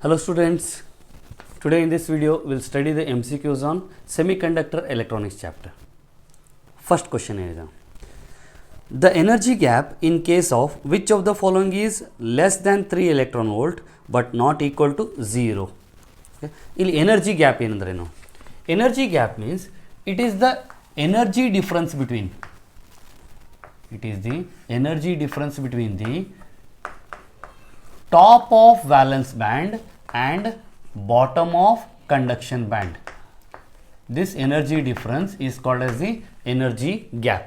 Hello students, today in this video we will study the MCQs on semiconductor electronics chapter. First question is, the energy gap in case of which of the following is less than 3 electron volt but not equal to 0. Okay. ಇಲ್ಲಿ energy gap ಏನಂದ್ರೇನು? Energy gap means it is the energy difference between the top of valence band and bottom of conduction band. This energy difference is called as the energy gap.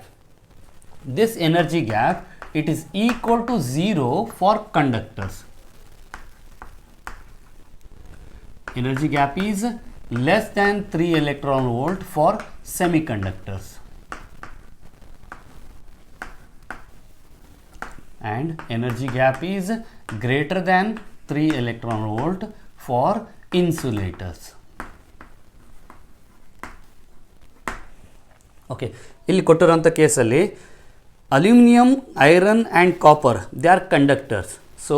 This energy gap, it is equal to 0 for conductors. Energy gap is less than 3 electron volt for semiconductors and energy gap is greater than 3 electron volt for insulators. Okay, ಇಲ್ಲಿ ಕೊಟ್ಟಿರುವಂಥ ಕೇಸಲ್ಲಿ aluminum, iron and copper, they are conductors, so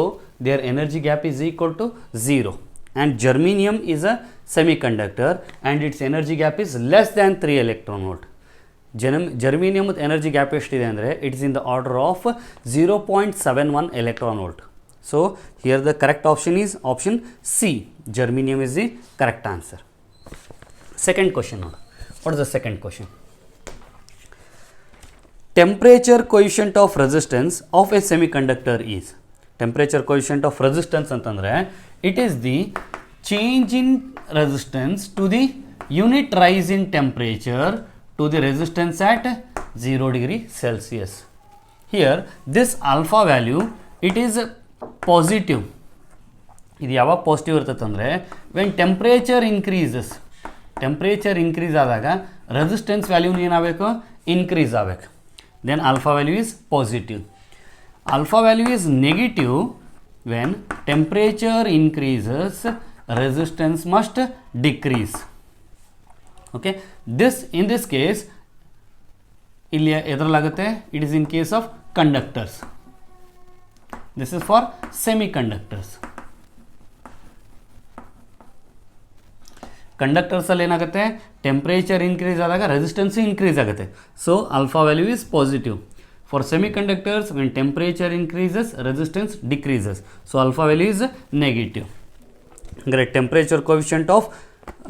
their energy gap is equal to 0, and germanium is a semiconductor and its energy gap is less than 3 electron volt. Germanium energy gap ಎಷ್ಟಿದೆ ಅಂದರೆ it is in the order of 0.71 electron volt. So here the correct option is option C. Germanium is the correct answer. Second question. What is the second question? Temperature coefficient of resistance of a semiconductor is. Temperature coefficient of resistance ಅಂತಂದ್ರೆ it is the change in resistance to the unit rise in temperature to the resistance at 0 degree Celsius. Here this alpha value, it is positive. ಇದು ಯಾವಾಗ positive ಇರ್ತದೆ ಅಂದರೆ when temperature increase ಆದಾಗ resistance ವ್ಯಾಲ್ಯೂನ ಏನಾಗಬೇಕು, increase ಆಗಬೇಕು. Then alpha value is positive. Alpha value is negative when temperature increases, resistance must decrease. Okay, in this case ಇಲ್ಲಿ ಎದರಲ್ಲಾಗುತ್ತೆ, it is in case of conductors. This is for semiconductors. Conductors ಅಲ್ಲಿ ಏನಾಗುತ್ತೆ, temperature increase ಆದಾಗ resistance increase ಆಗುತ್ತೆ. So alpha value is positive. For semiconductors when temperature increases, resistance decreases. So alpha value is negative. ಅಂದರೆ temperature coefficient of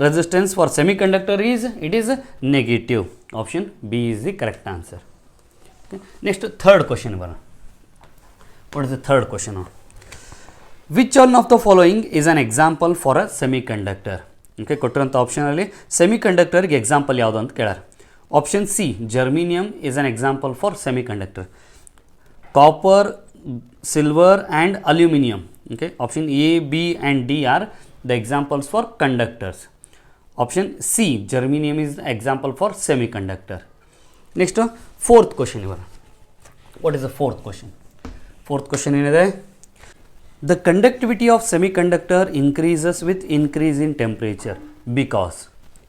resistance for semiconductor is, it is negative. Option B is the correct answer. Okay. Next, third question. What is the third question? Which one of the following is an example for a semiconductor? Okay, ಕೊಟ್ಟಿರುವಂಥ ಆಪ್ಷನಲ್ಲಿ ಸೆಮಿಕಂಡಕ್ಟರ್ಗೆ example ಯಾವುದು ಅಂತ ಕೇಳಾರೆ. Option C, germanium is an example for semiconductor. Copper, silver and aluminium. Okay, option A, B and D are the examples for conductors. Option C, germanium is the example for semiconductor. Next, fourth question. What is the fourth question? Fourth question ಏನಿದೆ, the conductivity of semiconductor increases with increase in temperature because.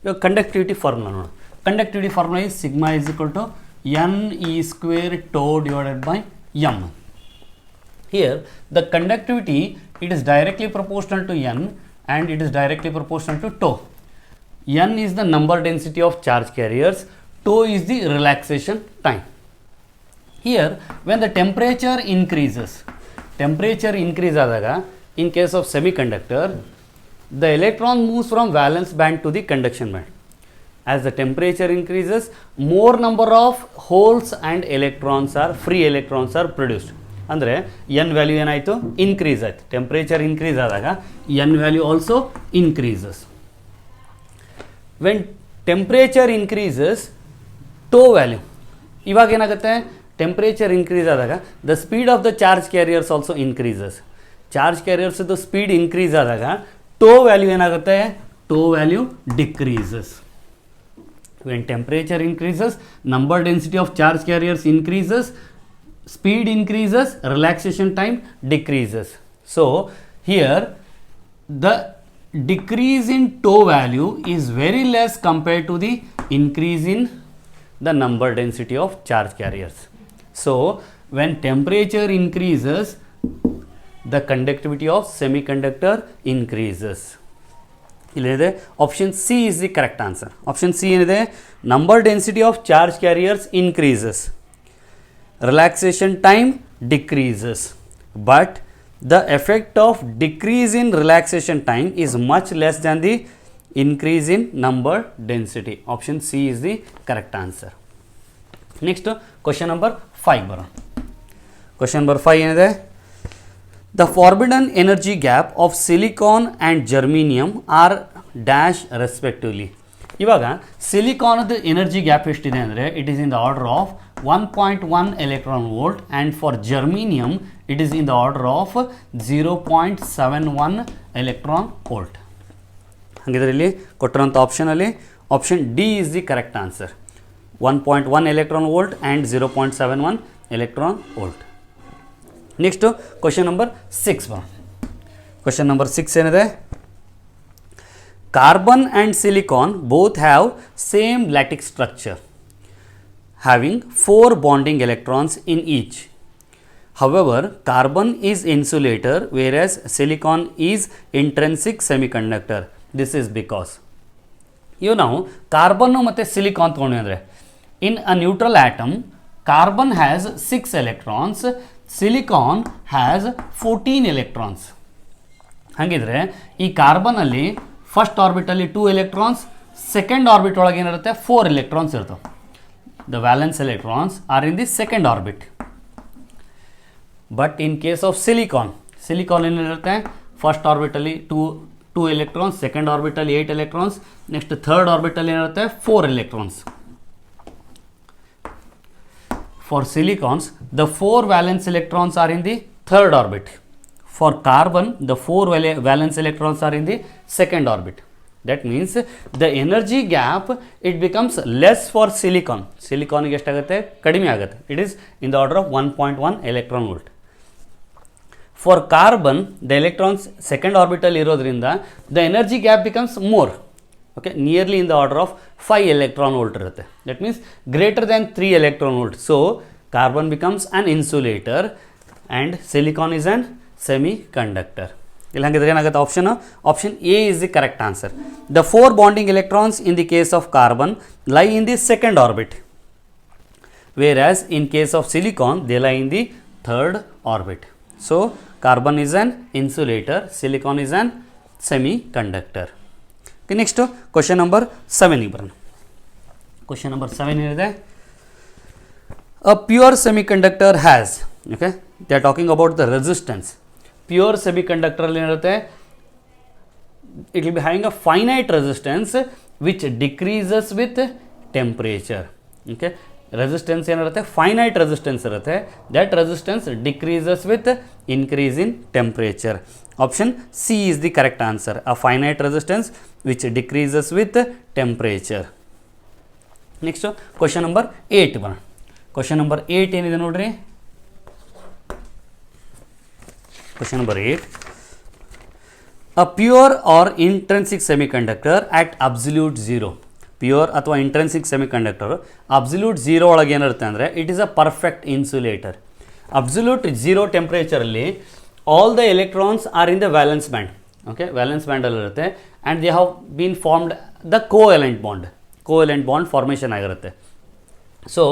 ಇವಾಗ conductivity formula ನೋಡು. Conductivity formula is sigma is equal to NE square tau divided by M. Here the conductivity, it is directly proportional to N and it is directly proportional to tau. N is the number density of charge carriers, tau is the relaxation time. Here when the temperature increase ಆದಾಗ, in case of semiconductor, the electron moves from valence band to the conduction band. As the temperature increases, more number of holes and free electrons are produced. ಅಂದರೆ n value ಏನಾಯಿತು, increase ಆಯಿತು. Temperature increase ಆದಾಗ n value also increases. When temperature increases, tau value, ಇವಾಗ ಏನಾಗುತ್ತೆ, temperature increase ಆದಾಗ the speed of the charge carriers also increases. Charge ಕ್ಯಾರಿಯರ್ಸ್ದು speed increase ಆದಾಗ tau value ಏನಾಗುತ್ತೆ, tau value decreases. When temperature increases, number density of charge carriers increases, speed increases, relaxation time decreases. So here the decrease in tau value is very less compared to the increase in the number density of charge carriers. So when temperature increases, the conductivity of semiconductor increases. ಇಲ್ಲಿದೆ option C is the correct answer. Option C ಏನಿದೆ, number density of charge carriers increases, relaxation time decreases, but the effect of decrease in relaxation time is much less than the increase in number density. Option C is the correct answer. Next question number 5 ಬರೋಣ. Question number 5 ಏನಿದೆ, the forbidden energy gap of silicon and germanium are dash respectively. ಇವಾಗ ಸಿಲಿಕಾನ್ದು energy gap ಎಷ್ಟಿದೆ ಅಂದರೆ it is in the order of 1.1 electron volt, and for germanium it is in the order of 0.71 electron volt. ಹಾಗಿದ್ರೆ ಇಲ್ಲಿ ಕೊಟ್ಟಿರೋಂಥ ಆಪ್ಷನಲ್ಲಿ option D is the correct answer. 1.1 electron volt and 0.71 electron volt. Next question number 6 ಬರೋಣ. Question number 6 ಏನಿದೆ, carbon and silicon both have same lattice structure having 4 bonding electrons in each. However, carbon is insulator whereas silicon is intrinsic semiconductor. This is because ಇವು ನಾವು carbon ಮತ್ತು silicon ತೊಗೊಂಡ್ವಿ ಅಂದರೆ in a neutral atom carbon has 6 electrons, silicon has 14 electrons. ಹಾಗಿದ್ರೆ ಈ ಕಾರ್ಬನಲ್ಲಿ first ಆರ್ಬಿಟಲ್ಲಿ 2 electrons, second orbit ಒಳಗೆ ಏನಿರುತ್ತೆ 4 electrons ಇರ್ತವೆ. The valence electrons are in the second orbit. But in case of silicon ಏನಿರುತ್ತೆ, ಫಸ್ಟ್ ಆರ್ಬಿಟಲ್ಲಿ 2 electrons, ಸೆಕೆಂಡ್ ಆರ್ಬಿಟಲ್ಲಿ 8 electrons, ನೆಕ್ಸ್ಟ್ ಥರ್ಡ್ ಆರ್ಬಿಟಲ್ಲಿ ಏನಿರುತ್ತೆ 4 electrons. For silicons, the 4 valence electrons are in the third orbit. For carbon, the 4 valence electrons are in the second orbit. That means the energy gap it becomes less for silicon. Silicon ಗೆ ಎಷ್ಟಾಗುತ್ತೆ, ಕಡಿಮೆ ಆಗುತ್ತೆ. It is in the order of 1.1 electron volt. For carbon, the electrons second orbital ಇರೋದ್ರಿಂದ the energy gap becomes more. Okay, nearly in the order of 5 electron volt ಇರುತ್ತೆ. That means greater than 3 electron volt. So carbon becomes an insulator and silicon is an semiconductor. ಇಲ್ಲಿ ಹಾಗಿದ್ರೆ ಏನಾಗುತ್ತೆ, option A is the correct answer. The 4 bonding electrons in the case of carbon lie in the second orbit, whereas in case of silicon they lie in the third orbit. So carbon is an insulator, silicon is an semiconductor. Next question number 7ಗೆ ಬರೋಣ. Question number 7 ಏನಿದೆ, a pure semiconductor has, okay they are talking about the resistance. Pure ಸೆಮಿಕಂಡಕ್ಟರಲ್ಲಿ ಏನಿರುತ್ತೆ, it will be having a finite resistance which decreases with temperature. Okay, resistance ಏನಿರುತ್ತೆ, finite resistance ಇರುತ್ತೆ, that resistance decreases with increase in temperature. Option C is the correct answer. A finite resistance which decreases with temperature. Next question number 8 ಬರೋಣ. Question number 8 ಏನಿದೆ ನೋಡ್ರಿ. Question number 8. A pure or intrinsic semiconductor at absolute zero. Pure ಅಥವಾ intrinsic semiconductor absolute zero ಒಳಗೆ ಏನಿರುತ್ತೆ ಅಂದರೆ it is a perfect insulator. Absolute zero ಟೆಂಪ್ರೇಚರಲ್ಲಿ all the electrons are in the valence band. Okay, valence ಬ್ಯಾಂಡಲ್ಲಿರುತ್ತೆ and they have been formed the covalent bond formation ಆಗಿರುತ್ತೆ. So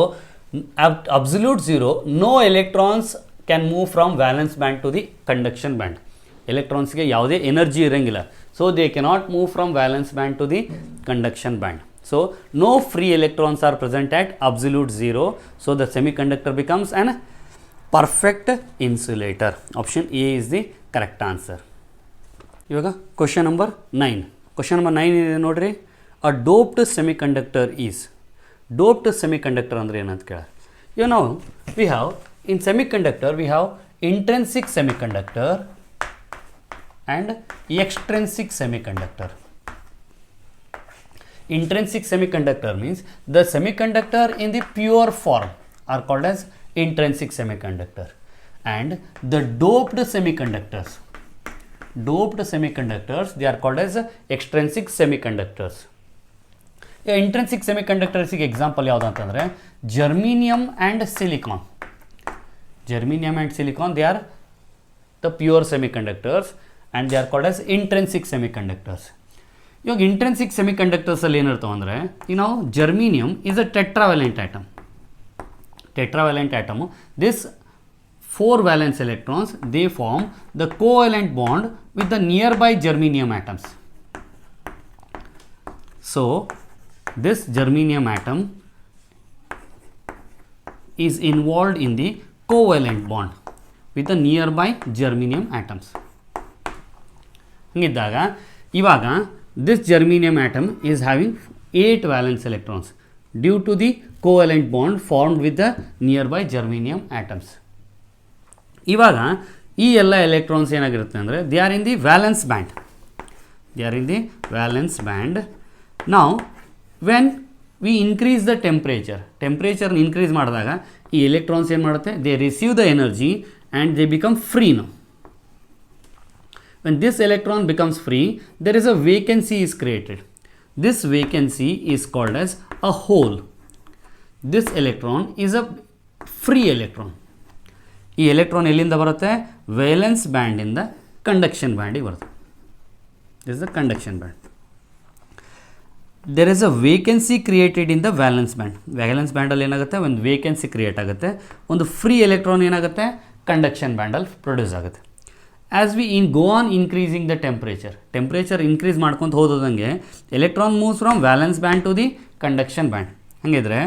absolute zero, no electrons can move from valence band to the conduction band. ಎಲೆಕ್ಟ್ರಾನ್ಸ್ಗೆ ಯಾವುದೇ energy ಇರೋಂಗಿಲ್ಲ, so they cannot move from valence band to the conduction band. So no free electrons are present at absolute zero, so the semiconductor becomes an perfect insulator. Option A is the correct answer. ಇವಾಗ question number 9. Question number 9 ಇದೆ ನೋಡ್ರಿ. A doped semiconductor is. Doped semiconductor ಅಂದರೆ ಏನಂತ ಕೇಳ. ಇವಾಗ ನಾವು we have in semiconductor we have intrinsic semiconductor and extrinsic semiconductor. Intrinsic semiconductor means the semiconductor in the pure form are called as intrinsic semiconductor, and the doped semiconductors they are called as extrinsic semiconductors. Intrinsic semiconductors ಗೆ example ಯಾವುದು ಅಂತಂದರೆ germanium and silicon. Germanium and silicon, they are the pure semiconductors, and they are called as intrinsic semiconductors. ಇವಾಗ intrinsic ಸೆಮಿಕಂಡಕ್ಟರ್ಸಲ್ಲಿ ಏನಿರ್ತಾವೆ ಅಂದರೆ ಈಗ ನಾವು germanium is a tetravalent atom. Tetravalent atom, this 4 valence electrons, they form the covalent bond with the nearby germanium atoms. So this germanium atom is involved in the covalent bond with the nearby germanium atoms. ಹಂಗಿದ್ದಾಗ ಇವಾಗ this germanium atom is having 8 valence electrons due to the covalent bond formed with the nearby germanium atoms. ಇವಾಗ ಈ ಎಲ್ಲ electrons ಏನಾಗಿರುತ್ತೆ ಅಂದರೆ they are in the valence band. They are in the valence band. ನಾವು when we increase the ಟೆಂಪ್ರೇಚರ್ನ increase ಮಾಡಿದಾಗ ಈ electrons ಏನು ಮಾಡುತ್ತೆ, they receive the energy and they become free. No when this electron becomes free, there is a vacancy is created. This vacancy is called as a hole. This electron is a free electron. ಈ electron ಎಲ್ಲಿಂದ ಬರುತ್ತೆ, valence ಬ್ಯಾಂಡಿಂದ conduction ಬ್ಯಾಂಡಿಗೆ ಬರುತ್ತೆ. This is the conduction band. There is a vacancy created in the valence band. Valence ಬ್ಯಾಂಡಲ್ಲಿ ಏನಾಗುತ್ತೆ, ಒಂದು vacancy create ಆಗುತ್ತೆ, ಒಂದು ಫ್ರೀ ಎಲೆಕ್ಟ್ರಾನ್ ಏನಾಗುತ್ತೆ ಕಂಡಕ್ಷನ್ ಬ್ಯಾಂಡಲ್ಲಿ ಪ್ರೊಡ್ಯೂಸ್ ಆಗುತ್ತೆ. As we go on increasing the temperature increase ಮಾಡ್ಕೊತ ಹೋದಂಗೆ electron moves from valence band to the conduction band. ಹಾಗಿದ್ರೆ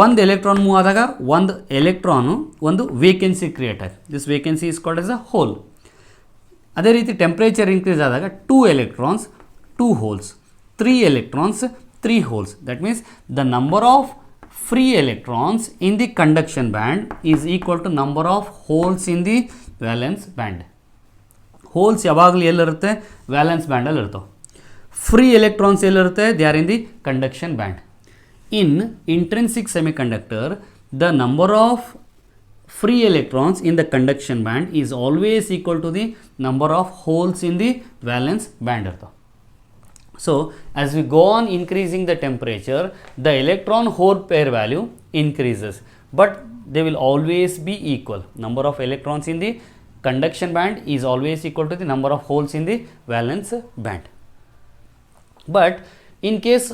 ಒಂದು ಎಲೆಕ್ಟ್ರಾನ್ ಮೂವ್ ಆದಾಗ ಒಂದು ಎಲೆಕ್ಟ್ರಾನು ಒಂದು ವೇಕೆನ್ಸಿ ಕ್ರಿಯೇಟ್ ಆಯ್ತು. This vacancy is called S a hole. ಅದೇ ರೀತಿ ಟೆಂಪ್ರೇಚರ್ ಇನ್ಕ್ರೀಸ್ ಆದಾಗ 2 electrons 2 holes, 3 electrons 3 holes. That means the number of free electrons in the conduction band is equal to number of holes in the valence band. Holes ಯಾವಾಗಲೂ ಎಲ್ಲಿರುತ್ತೆ, valence ಬ್ಯಾಂಡಲ್ಲಿ ಇರ್ತವೆ. Free electrons ಎಲ್ಲಿರುತ್ತೆ, they are in the conduction band. In intrinsic semiconductor, the number of free electrons in the conduction band is always equal to the number of holes in the valence band. So as we go on increasing the temperature, the electron hole pair value increases, but they will always be equal. Number of electrons in the conduction band is always equal to the number of holes in the valence band. But in case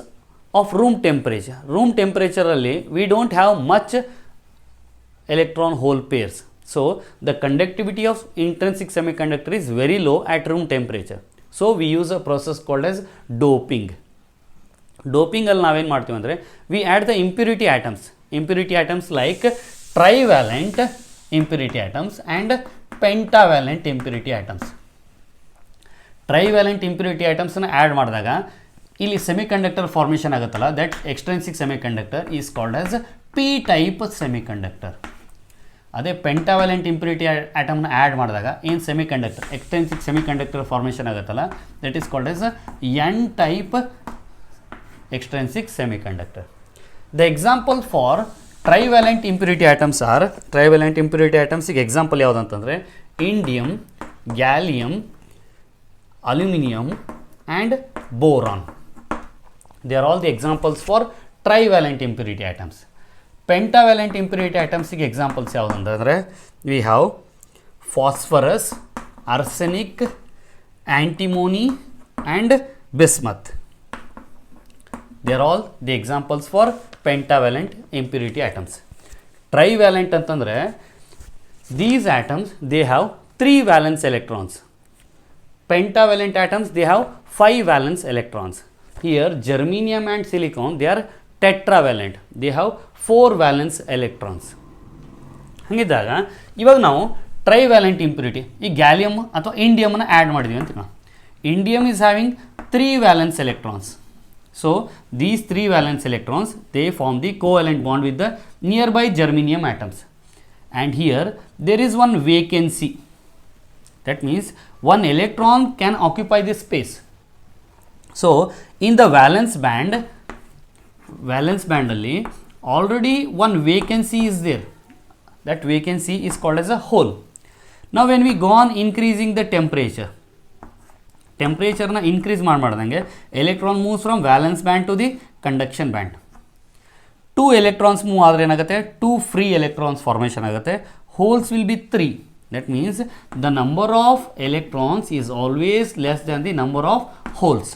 of room temperature ಅಲ್ಲಿ we don't have much electron hole pairs, so the conductivity of intrinsic semiconductor is very low at room temperature. So we use a process called as doping. ಅಲ್ಲಿ ನಾವೇನು ಮಾಡ್ತೀವಿ ಅಂದರೆ we add the impurity atoms like trivalent impurity atoms and pentavalent impurity atoms. Trivalent impurity ಐಟಮ್ಸನ್ನು add ಮಾಡಿದಾಗ ಇಲ್ಲಿ semiconductor formation ಆಗುತ್ತಲ್ಲ, that extrinsic semiconductor is called as P type semiconductor. ಅದೇ pentavalent impurity ಆಟಮ್ನ ಆ್ಯಡ್ ಮಾಡಿದಾಗ ಏನು ಸೆಮಿಕಂಡಕ್ಟರ್ ಎಕ್ಸ್ಟ್ರಿನ್ಸಿಕ್ ಸೆಮಿಕಂಡಕ್ಟರ್ ಫಾರ್ಮೇಷನ್ ಆಗುತ್ತಲ್ಲ, that is called as N type extrinsic semiconductor. The example for trivalent impurity atoms are, trivalent impurity ಐಟಮ್ಸಿಗೆ example ಯಾವುದಂತಂದರೆ indium, gallium, aluminium and boron. They are all the examples for trivalent impurity atoms. Pentavalent impurity atoms ಗೆ examples ಯಾವುದು ಅಂತಂದರೆ we have phosphorus, arsenic, antimony and bismuth. They are all the examples for pentavalent impurity atoms. Trivalent ಅಂತಂದರೆ these atoms they have 3 valence electrons. Pentavalent atoms they have 5 valence electrons. Here germanium and silicon they are tetravalent, they have 4 valence electrons. ಹಾಗಿದ್ದಾಗ ಇವಾಗ ನಾವು ಟ್ರೈವ್ಯಾಲೆಂಟ್ impurity ಈ gallium ಅಥವಾ ಇಂಡಿಯಮನ್ನು add ಮಾಡಿದ್ವಿ ಅಂತ ನಾವು. Indium is having 3 valence electrons. So these 3 valence electrons they form the covalent bond with the nearby germanium atoms, and here there is one vacancy. That means one electron can occupy this space. So in the valence band ಅಲ್ಲಿ already one vacancy is there. That vacancy is called as a hole. Now when we go on increasing the temperature increase ಮಾಡಿದಂಗೆ electron moves from valence band to the conduction band. 2 electrons move ಆದರೆ ಏನಾಗುತ್ತೆ, 2 free electrons formation ಆಗುತ್ತೆ. Holes will be 3. That means the number of electrons is always less than the number of holes.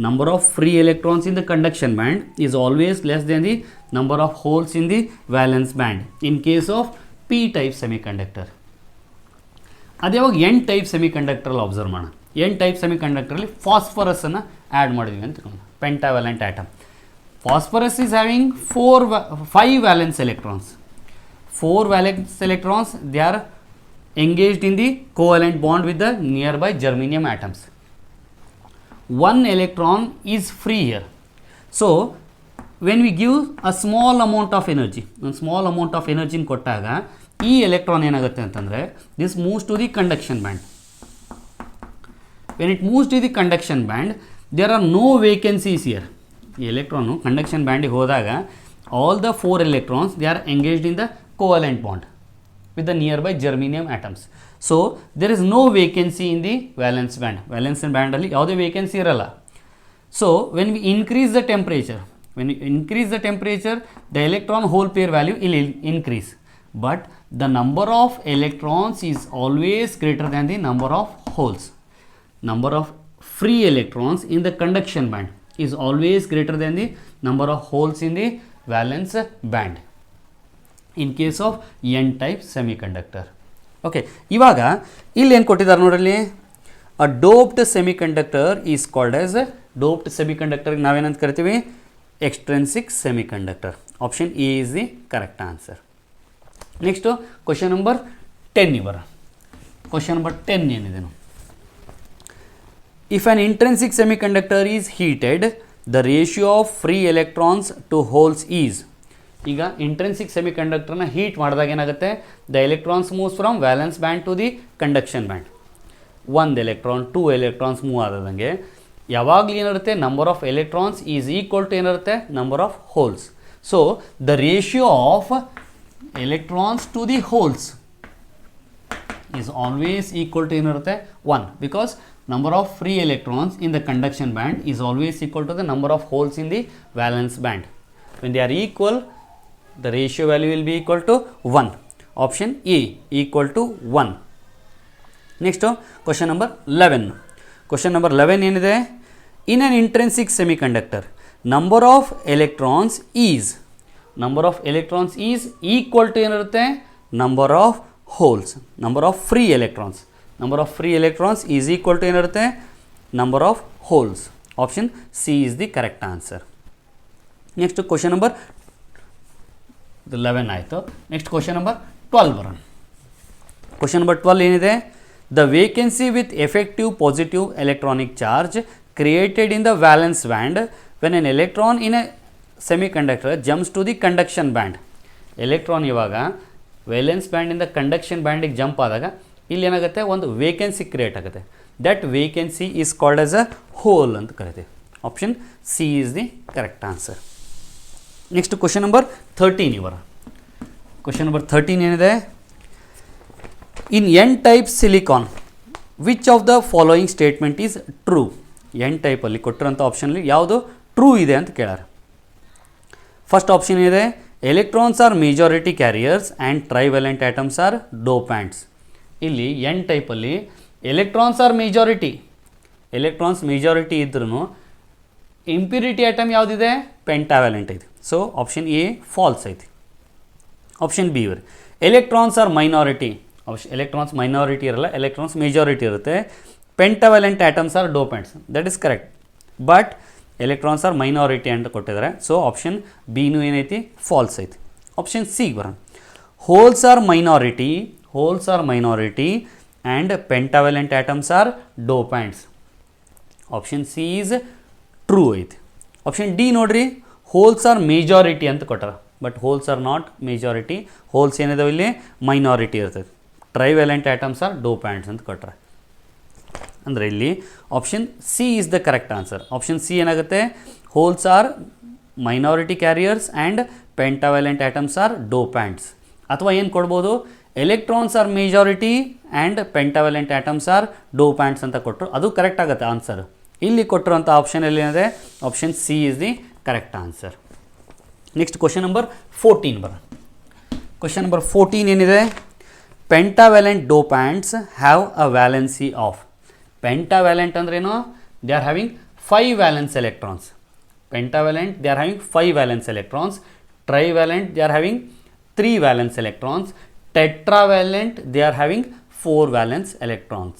Number of free electrons in the conduction band is always less than the number of holes in the valence band in case of p type semiconductor. ಅದೇ ಯಾವಾಗ N type ಸೆಮಿಕಂಡಕ್ಟರಲ್ಲಿ observe ಮಾಡೋಣ. N type ಸೆಮಿಕಂಡಕ್ಟರಲ್ಲಿ ಫಾಸ್ಫರಸನ್ನು add ಮಾಡಿದ್ವಿ ಅಂತ ಪೆಂಟಾವ್ಯಾಲೆಂಟ್ atom. Phosphorus is having 5 valence electrons. 4 valence electrons, they are engaged in the covalent bond with the nearby germanium atoms. 1 electron is free here. So when we give a small amount of energy, ಕೊಟ್ಟಾಗ ಈ electron ಏನಾಗುತ್ತೆ ಅಂತಂದರೆ this moves to the conduction band. When it moves to the conduction band, there are no vacancies here. ಈ electron conduction ಬ್ಯಾಂಡಿಗೆ ಹೋದಾಗ all the 4 electrons they are engaged in the covalent bond with the nearby germanium atoms. So there is no vacancy in the valence band. Valence band ಅಲ್ಲಿ ಯಾವುದೇ vacancy ಇರಲ್ಲ. So when we increase the temperature, the electron hole pair value will increase, but the number of electrons is always greater than the number of holes. Number of free electrons in the conduction band is always greater than the number of holes in the valence band in case of n type semiconductor. Okay, ಇವಾಗ ಇಲ್ಲಿ ಏನು ಕೊಟ್ಟಿದ್ದಾರೆ ನೋಡ್ರಲ್ಲಿ, a doped semiconductor is called as a doped semiconductor. ನಾವೇನಂತ ಕರಿತೀವಿ, extrinsic semiconductor. Option A is the correct answer. Next question number 10 ಇವರ question number 10 ಏನಿದೆ ನೋಡಿ. If an intrinsic semiconductor is heated, the ratio of free electrons to holes is. ಈಗ intrinsic ಸೆಮಿಕಂಡಕ್ಟರ್ನ heat ಮಾಡಿದಾಗ ಏನಾಗುತ್ತೆ, the electrons moves from valence band to the conduction band. 1 electron 2 electrons move ಆದಂಗೆ ಯಾವಾಗಲೂ ಏನಿರುತ್ತೆ, number of electrons is equal to ಏನಿರುತ್ತೆ, number of holes. So the ratio of electrons to the holes is always equal to ಏನಿರುತ್ತೆ 1, because number of free electrons in the conduction band is always equal to the number of holes in the valence band. When they are equal, the ratio value will be equal to 1. Option A, equal to 1. Next question number 11. Question number 11 ಏನಿದೆ, in an intrinsic semiconductor number of electrons is equal to ಏನಿರುತ್ತೆ, number of holes, number of free electrons. Number of free electrons is equal to ಏನಿರುತ್ತೆ, number of holes. Option C is the correct answer. Next question number 11 ಆಯಿತು. Next question number 12 ಬರೋಣ. question number 12 ಏನಿದೆ, the vacancy with effective positive electronic charge created in the valence band when an electron in a semiconductor jumps to the conduction band. Electron ಇವಾಗ valence ಬ್ಯಾಂಡಿಂದ conduction ಬ್ಯಾಂಡಿಗೆ jump ಆದಾಗ ಇಲ್ಲಿ ಏನಾಗುತ್ತೆ, ಒಂದು vacancy create ಆಗುತ್ತೆ. That vacancy is called as a hole ಅಂತ ಕರಿತೀವಿ. Option C is the correct answer. Next question number 13 ಇವರ ಕ್ವಶನ್ ನಂಬರ್ 13 ಏನಿದೆ, in N type silicon which of the following statement is true. N ಟೈಪಲ್ಲಿ ಕೊಟ್ಟಿರೋಂಥ ಆಪ್ಷನಲ್ಲಿ ಯಾವುದು true ಇದೆ ಅಂತ ಕೇಳಾರೆ. ಫಸ್ಟ್ ಆಪ್ಷನ್ ಇದೆ, electrons are majority carriers and trivalent atoms are dopants. ಇಲ್ಲಿ ಎನ್ ಟೈಪಲ್ಲಿ ಎಲೆಕ್ಟ್ರಾನ್ಸ್ ಆರ್ ಮೇಜಾರಿಟಿ ಇದ್ರೂ ಇಂಪ್ಯೂರಿಟಿ ಐಟಮ್ ಯಾವುದಿದೆ, ಪೆಂಟಾವ್ಯಾಲೆಂಟ್ ಐತಿ. ಸೊ ಆಪ್ಷನ್ ಎ ಫಾಲ್ಸ್ ಐತಿ. ಆಪ್ಷನ್ ಬಿ ಇವರು electrons are minority. Electrons minority ಇರಲ್ಲ, ಎಲೆಕ್ಟ್ರಾನ್ಸ್ ಮೇಜಾರಿಟಿ ಇರುತ್ತೆ. Pentavalent atoms are dopants, that is correct. But electrons are minority ಅಂತ ಕೊಟ್ಟಿದ್ದಾರೆ. ಸೊ ಆಪ್ಷನ್ ಬಿನೂ ಏನೈತಿ, ಫಾಲ್ಸ್ ಐತಿ. ಆಪ್ಷನ್ ಸಿ ಬರೋಣ, holes are minority and pentavalent atoms are dopants. Option C is true ಐತಿ. Option D ನೋಡ್ರಿ, holes are majority ಅಂತ ಕೊಟ್ಟಾರ, but holes are not majority. Holes ಏನಿದಾವೆ ಇಲ್ಲಿ ಮೈನಾರಿಟಿ ಇರ್ತದೆ. ಟ್ರೈವ್ಯಾಲೆಂಟ್ ಆಟಮ್ಸ್ ಆರ್ ಡೋಪ್ಯಾಂಟ್ಸ್ ಅಂತ ಕೊಟ್ಟಾರ. ಅಂದರೆ ಇಲ್ಲಿ option C is the correct answer. Option C ಏನಾಗುತ್ತೆ, holes are minority carriers and pentavalent atoms are dopants. ಅಥವಾ ಏನು ಕೊಡ್ಬೋದು, electrons are majority and pentavalent atoms are dopants ಅಂತ ಕೊಟ್ಟರು, ಅದು ಕರೆಕ್ಟ್ ಆಗುತ್ತೆ ಆನ್ಸರ್. ಇಲ್ಲಿ ಕೊಟ್ಟಿರೋಂಥ ಆಪ್ಷನಲ್ಲಿ ಏನಿದೆ, option C is the correct answer. Next question number 14 ಬರ. ಕ್ವಶನ್ ನಂಬರ್ 14 ಏನಿದೆ, pentavalent dopants have a valency of. Pentavalent ಅಂದ್ರೇನು? They are having 5 valence electrons. Pentavalent, they are having 5 valence electrons. Trivalent, they are having 3 valence electrons. Tetravalent, they are having 4 valence electrons.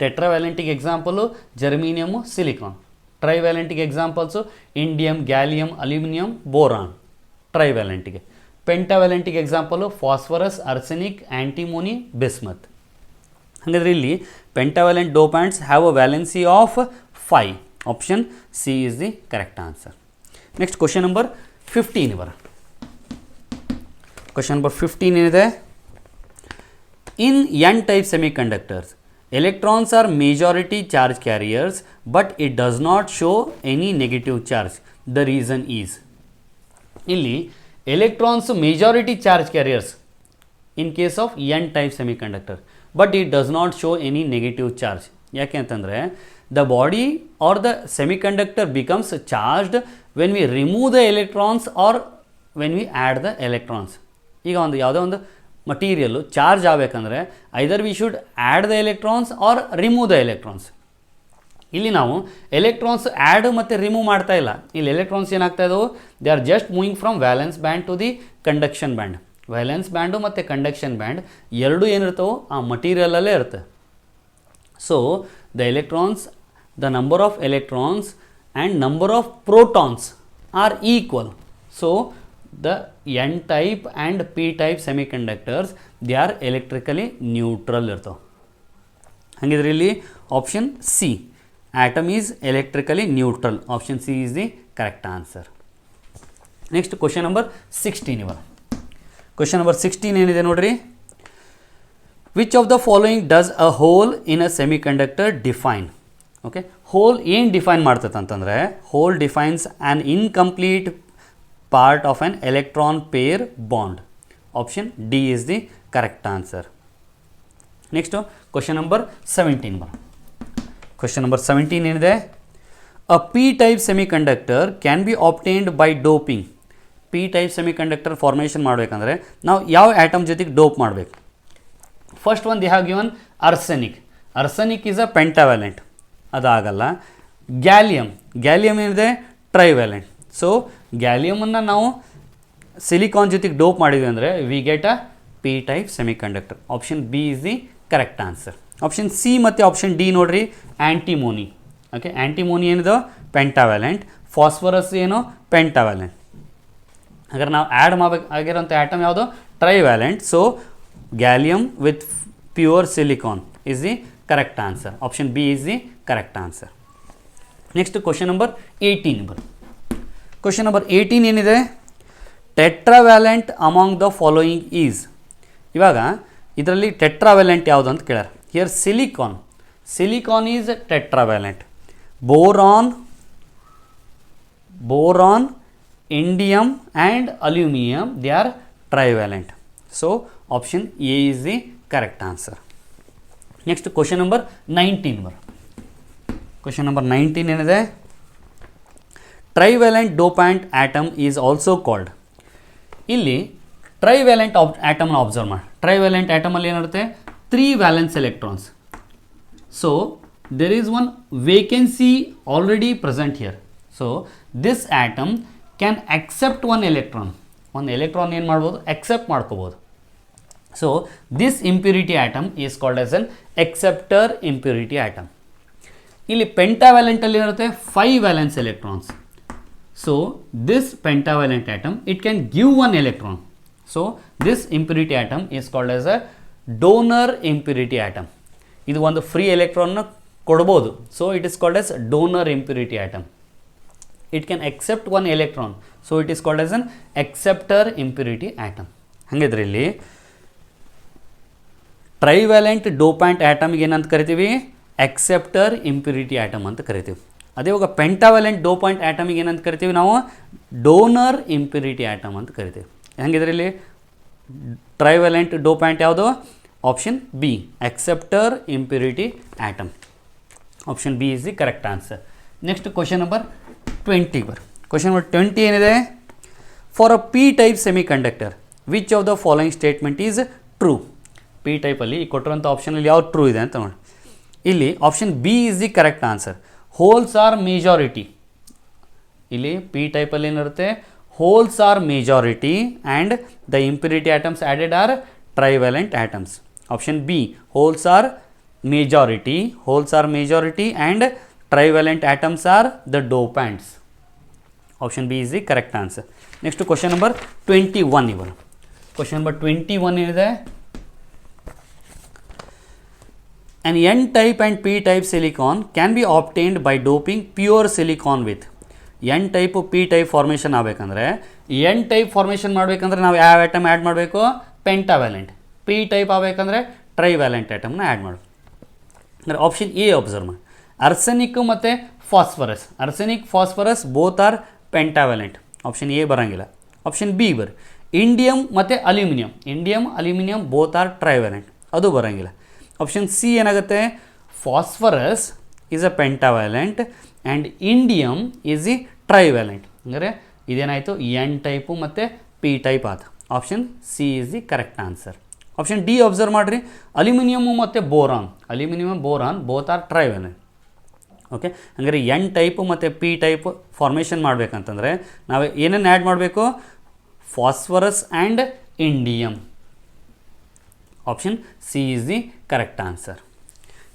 Tetravalent example germanium, silicon. Trivalent examples indium, gallium, aluminum, boron. Trivalent. Pentavalent example phosphorus, arsenic, antimony, bismuth. ಹಾಗಾದರೆ ಇಲ್ಲಿ pentavalent dopants have a valency of 5. Option C is the correct answer. Next question number 15 ಬರ. Question number 15 ಏನಿದೆ? In n-type semiconductors, electrons are majority charge carriers, but it does not show any negative charge. The reason is, ಇಲ್ಲಿ electrons majority charge carriers in case of n-type semiconductor, but it does not show any negative charge. ಯಾಕೆ ಅಂತಂದರೆ the body or the semiconductor becomes charged when we remove the electrons or when we add the electrons. ಈಗ ಒಂದು ಯಾವುದೋ ಒಂದು material charge ಆಗಬೇಕಂದ್ರೆ either we should add the electrons R remove the electrons. ಇಲ್ಲಿ ನಾವು electrons add ಮತ್ತು remove ಮಾಡ್ತಾ ಇಲ್ಲ. ಇಲ್ಲಿ ಎಲೆಕ್ಟ್ರಾನ್ಸ್ ಏನಾಗ್ತಾ ಇದ್ದವು? They are just moving from valence band to the conduction band. Valence band ಮತ್ತು ಕಂಡಕ್ಷನ್ ಬ್ಯಾಂಡ್ ಎರಡೂ ಏನಿರ್ತವೆ ಆ ಮಟೀರಿಯಲಲ್ಲೇ ಇರುತ್ತೆ. So the electrons, the number of electrons and number of protons are equal. So the n-type and p-type semiconductors, they are electrically neutral ಇರ್ತಾವೆ. ಹಾಗಿದ್ರೆ ಇಲ್ಲಿ option C, atom is electrically neutral. Option C is the correct answer. Next question number 16 ಇವ. Question number 16 ಏನಿದೆ ನೋಡ್ರಿ. Which of the following does a hole in a semiconductor define? Okay, hole ಏನು define ಮಾಡ್ತದೆ ಅಂತಂದರೆ, hole defines an incomplete part of an electron pair bond. Option D is the correct answer. Next question number 17 ಬರ. Question number 17 ಏನಿದೆ? A p-type semiconductor can be obtained by doping. p-type semiconductor formation ಮಾಡಬೇಕಂದ್ರೆ ನಾವು ಯಾವ atom ಜೊತೆಗೆ dope ಮಾಡಬೇಕು? First one they have given arsenic. Arsenic is a pentavalent, ಅದಾಗಲ್ಲ. Gallium ಏನಿದೆ? Trivalent. So ಗ್ಯಾಲಿಯಮನ್ನು ನಾವು ಸಿಲಿಕಾನ್ ಜೊತೆಗೆ ಡೋಪ್ ಮಾಡಿದ್ವಿ ಅಂದರೆ we get a P type semiconductor. Option B is the correct answer. Option C ಮತ್ತು option D ನೋಡ್ರಿ. ಆ್ಯಂಟಿಮೋನಿ. Okay, ಆ್ಯಂಟಿಮೋನಿ ಏನಿದೆ? ಪೆಂಟಾವ್ಯಾಲೆಂಟ್. Phosphorus ಏನು? ಪೆಂಟಾವ್ಯಾಲೆಂಟ್. ಹಾಗಾದ್ರೆ ನಾವು ಆ್ಯಡ್ ಮಾಡಬೇಕಾಗಿರೋಂಥ ಆಟಮ್ ಯಾವುದು? Trivalent. So gallium with pure silicon is the correct answer. Option B is the correct answer. Next question number 18 ಬರ್. Question number 18 ಏನಿದೆ? Tetravalent among the following is. ಇವಾಗ ಇದರಲ್ಲಿ ಟೆಟ್ರಾವ್ಯಾಲೆಂಟ್ ಯಾವುದು ಅಂತ ಕೇಳ್ಯಾರ. Here silicon is tetravalent. Boron, indium and aluminium they are trivalent. So option A is the correct answer. Next question number 19 ಬರ್. Question number 19 ಏನಿದೆ? Trivalent dopant atom is also called. ಇಲ್ಲಿ trivalent ಆಟಮ್ನ observe ಮಾಡಿ. Trivalent ಆಟಮಲ್ಲಿ ಏನಿರುತ್ತೆ? 3 valence electrons. So there is one vacancy already present here. So this atom can accept one electron ಏನು ಮಾಡ್ಬೋದು? Accept ಮಾಡ್ಕೋಬೋದು. So this impurity atom is called as an acceptor impurity atom. ಇಲ್ಲಿ ಪೆಂಟಾವ್ಯಾಲೆಂಟಲ್ಲಿ ಏನಿರುತ್ತೆ? 5 valence electrons. So this pentavalent atom, it can give one electron. So this impurity atom is called as a donor impurity atom. ಇದು ಒಂದು free ಎಲೆಕ್ಟ್ರಾನ್ನ ಕೊಡ್ಬೋದು. So it is called as donor impurity atom. It can accept one electron. So it is called as an acceptor impurity atom. ಹಾಗಿದ್ರೆ ಇಲ್ಲಿ ಟ್ರೈವ್ಯಾಲೆಂಟ್ ಡೋಪ್ಯಾಂಟ್ ಆಟಮ್ಗೆ ಏನಂತ ಕರಿತೀವಿ? Acceptor impurity atom ಅಂತ ಕರಿತೀವಿ. ಅದೇ ಇವಾಗ ಪೆಂಟಾವ್ಯಾಲೆಂಟ್ ಡೋಪಾಯಿಂಟ್ ಆಟಮಿಗೆ ಏನಂತ ಕರಿತೀವಿ ನಾವು? ಡೋನರ್ ಇಂಪ್ಯೂರಿಟಿ ಆಟಮ್ ಅಂತ ಕರಿತೀವಿ. ಹಾಗಿದ್ರೆ ಇಲ್ಲಿ ಟ್ರೈವ್ಯಾಲೆಂಟ್ ಡೋಪಾಯಿಂಟ್ ಯಾವುದು? Option B, acceptor impurity atom. Option B is the correct answer. Next question number 20 ಬರ್. ಕ್ವಶನ್ ನಂಬರ್ 20 ಏನಿದೆ? For a P type semi conductor which of the following statement is true? P ಟೈಪಲ್ಲಿ ಈ ಕೊಟ್ಟಿರೋಂಥ ಆಪ್ಷನಲ್ಲಿ ಯಾವ್ದು ಟ್ರೂ ಇದೆ ಅಂತ ನೋಡಿ. ಇಲ್ಲಿ option B is the correct answer. Holes are majority. ಇಲ್ಲಿ ಪಿ ಟೈಪಲ್ಲಿ ಏನಿರುತ್ತೆ, holes are majority and the impurity atoms added are trivalent atoms. Option B, holes are majority and trivalent atoms are the dopants. Option B is the correct answer. Next to question number 21 ivan. Question number 21 is an n type and p type silicon can be obtained by doping pure silicon with. n type p type formation ಆಗಬೇಕಂದ್ರೆ n type formation ಮಾಡಬೇಕಂದ್ರೆ ನಾವು ಯಾವ atom add ಮಾಡಬೇಕು, ಪೆಂಟಾವ್ಯಾಲೆಂಟ್. p type ಆಗಬೇಕಂದ್ರೆ ಟ್ರೈವ್ಯಾಲೆಂಟ್ ಆಟಮ್ನ add ಮಾಡಬೇಕು. ಅಂದರೆ option A observe ಮಾಡಿ. Arsenic ಮತ್ತು phosphorus, arsenic phosphorus both are pentavalent. Option A ಬರೋಂಗಿಲ್ಲ. ಆಪ್ಷನ್ ಬಿ ಬರ್ರಿ. ಇಂಡಿಯಮ್ ಮತ್ತು ಅಲ್ಯೂಮಿನಿಯಂ ಬೋತ್ ಆರ್ ಟ್ರೈವ್ಯಾಲೆಂಟ್, ಅದು ಬರೋಂಗಿಲ್ಲ. ಆಪ್ಷನ್ ಸಿ ಏನಾಗುತ್ತೆ, phosphorus is a pentavalent and indium is a trivalent. ಅಂದರೆ ಇದೇನಾಯಿತು, ಎನ್ ಟೈಪು ಮತ್ತು ಪಿ ಟೈಪ್ ಆತ. Option C is the correct answer. Option D observe ಮಾಡಿರಿ. ಅಲ್ಯೂಮಿನಿಯಮು ಮತ್ತು boron both are trivalent. Okay, ಹಂಗಾರೆ ಎನ್ ಟೈಪು ಮತ್ತು P type formation ಮಾಡಬೇಕಂತಂದರೆ ನಾವು ಏನೇನು ಆ್ಯಡ್ ಮಾಡಬೇಕು, phosphorus and indium. Option C is the correct answer.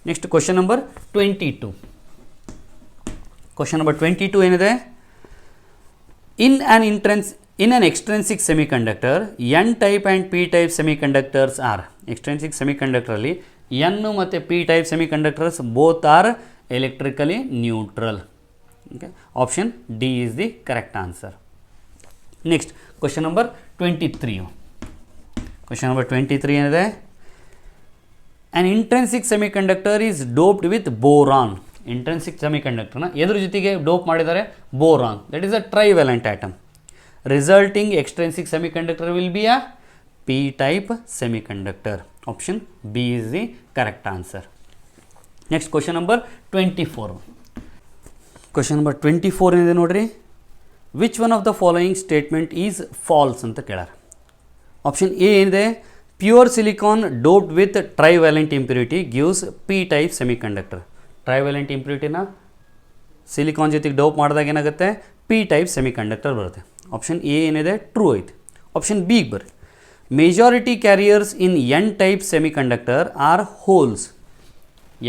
Next question number 22. Question number 22 ಏನಿದೆ, In an extrinsic semiconductor, n type and p type semiconductors are. Extrinsic semiconductor ಅಲ್ಲಿ n ಮತ್ತು p type semiconductors both are electrically neutral. Okay. Option D is the correct answer. Next, question number 23. Question number 23 ಏನಿದೆ, an intrinsic semiconductor is doped with boron. Intrinsic semiconductor ನ ಎದ್ರ ಜೊತೆಗೆ dope ಮಾಡಿದ್ದಾರೆ, boron. That is a trivalent atom. Resulting extrinsic semiconductor will be a p-type semiconductor. Option B is the correct answer. Next question number 24. Question number 24 ಏನಿದೆ ನೋಡ್ರಿ. Which one of the following statement is false ಅಂತ ಕೇಳಾರ. Option A ಏನಿದೆ, pure silicon doped with trivalent impurity gives p-type semiconductor. Trivalent ಇಂಪ್ಯೂರಿಟಿನ silicon ಜೊತೆಗೆ dope ಮಾಡಿದಾಗ ಏನಾಗುತ್ತೆ, p-type semiconductor ಬರುತ್ತೆ. ಆಪ್ಷನ್ ಎ ಏನಿದೆ ಟ್ರೂ ಐತೆ. ಆಪ್ಷನ್ ಬಿ ಬರ್ರಿ. Majority carriers in N type semiconductor are holes.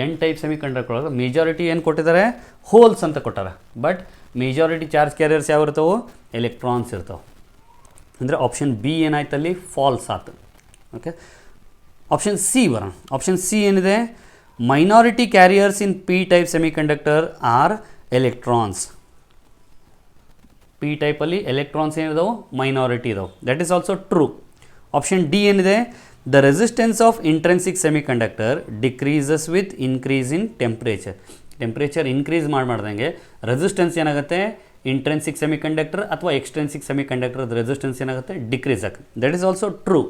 N type semiconductor ಒಳಗೆ ಮೆಜಾರಿಟಿ ಏನು ಕೊಟ್ಟಿದ್ದಾರೆ, ಹೋಲ್ಸ್ ಅಂತ ಕೊಟ್ಟಾರೆ. ಬಟ್ ಮೆಜಾರಿಟಿ ಚಾರ್ಜ್ ಕ್ಯಾರಿಯರ್ಸ್ ಯಾವ ಇರ್ತಾವೆ, ಎಲೆಕ್ಟ್ರಾನ್ಸ್ ಇರ್ತಾವೆ. ಅಂದರೆ ಆಪ್ಷನ್ ಬಿ ಏನಾಯ್ತಲ್ಲಿ ಫಾಲ್ಸ್ ಆಯ್ತು. ಓಕೆ, ಆಪ್ಷನ್ ಸಿ ಬರೋಣ. ಆಪ್ಷನ್ ಸಿ ಏನಿದೆ, minority carriers in P type semiconductor are electrons. P ಟೈಪಲ್ಲಿ ಎಲೆಕ್ಟ್ರಾನ್ಸ್ ಏನಿದಾವೆ, ಮೈನಾರಿಟಿ ಇದಾವೆ. That is also true. Option D ಏನಿದೆ, the resistance of intrinsic semiconductor decreases with increase in temperature. Temperature increase ಮಾಡ್ದಂಗೆ resistance ಏನಾಗುತ್ತೆ, intrinsic semiconductor ಅಥವಾ extrinsic semiconductor resistance ಏನಾಗುತ್ತೆ, decrease ಆಗುತ್ತೆ. That is also true.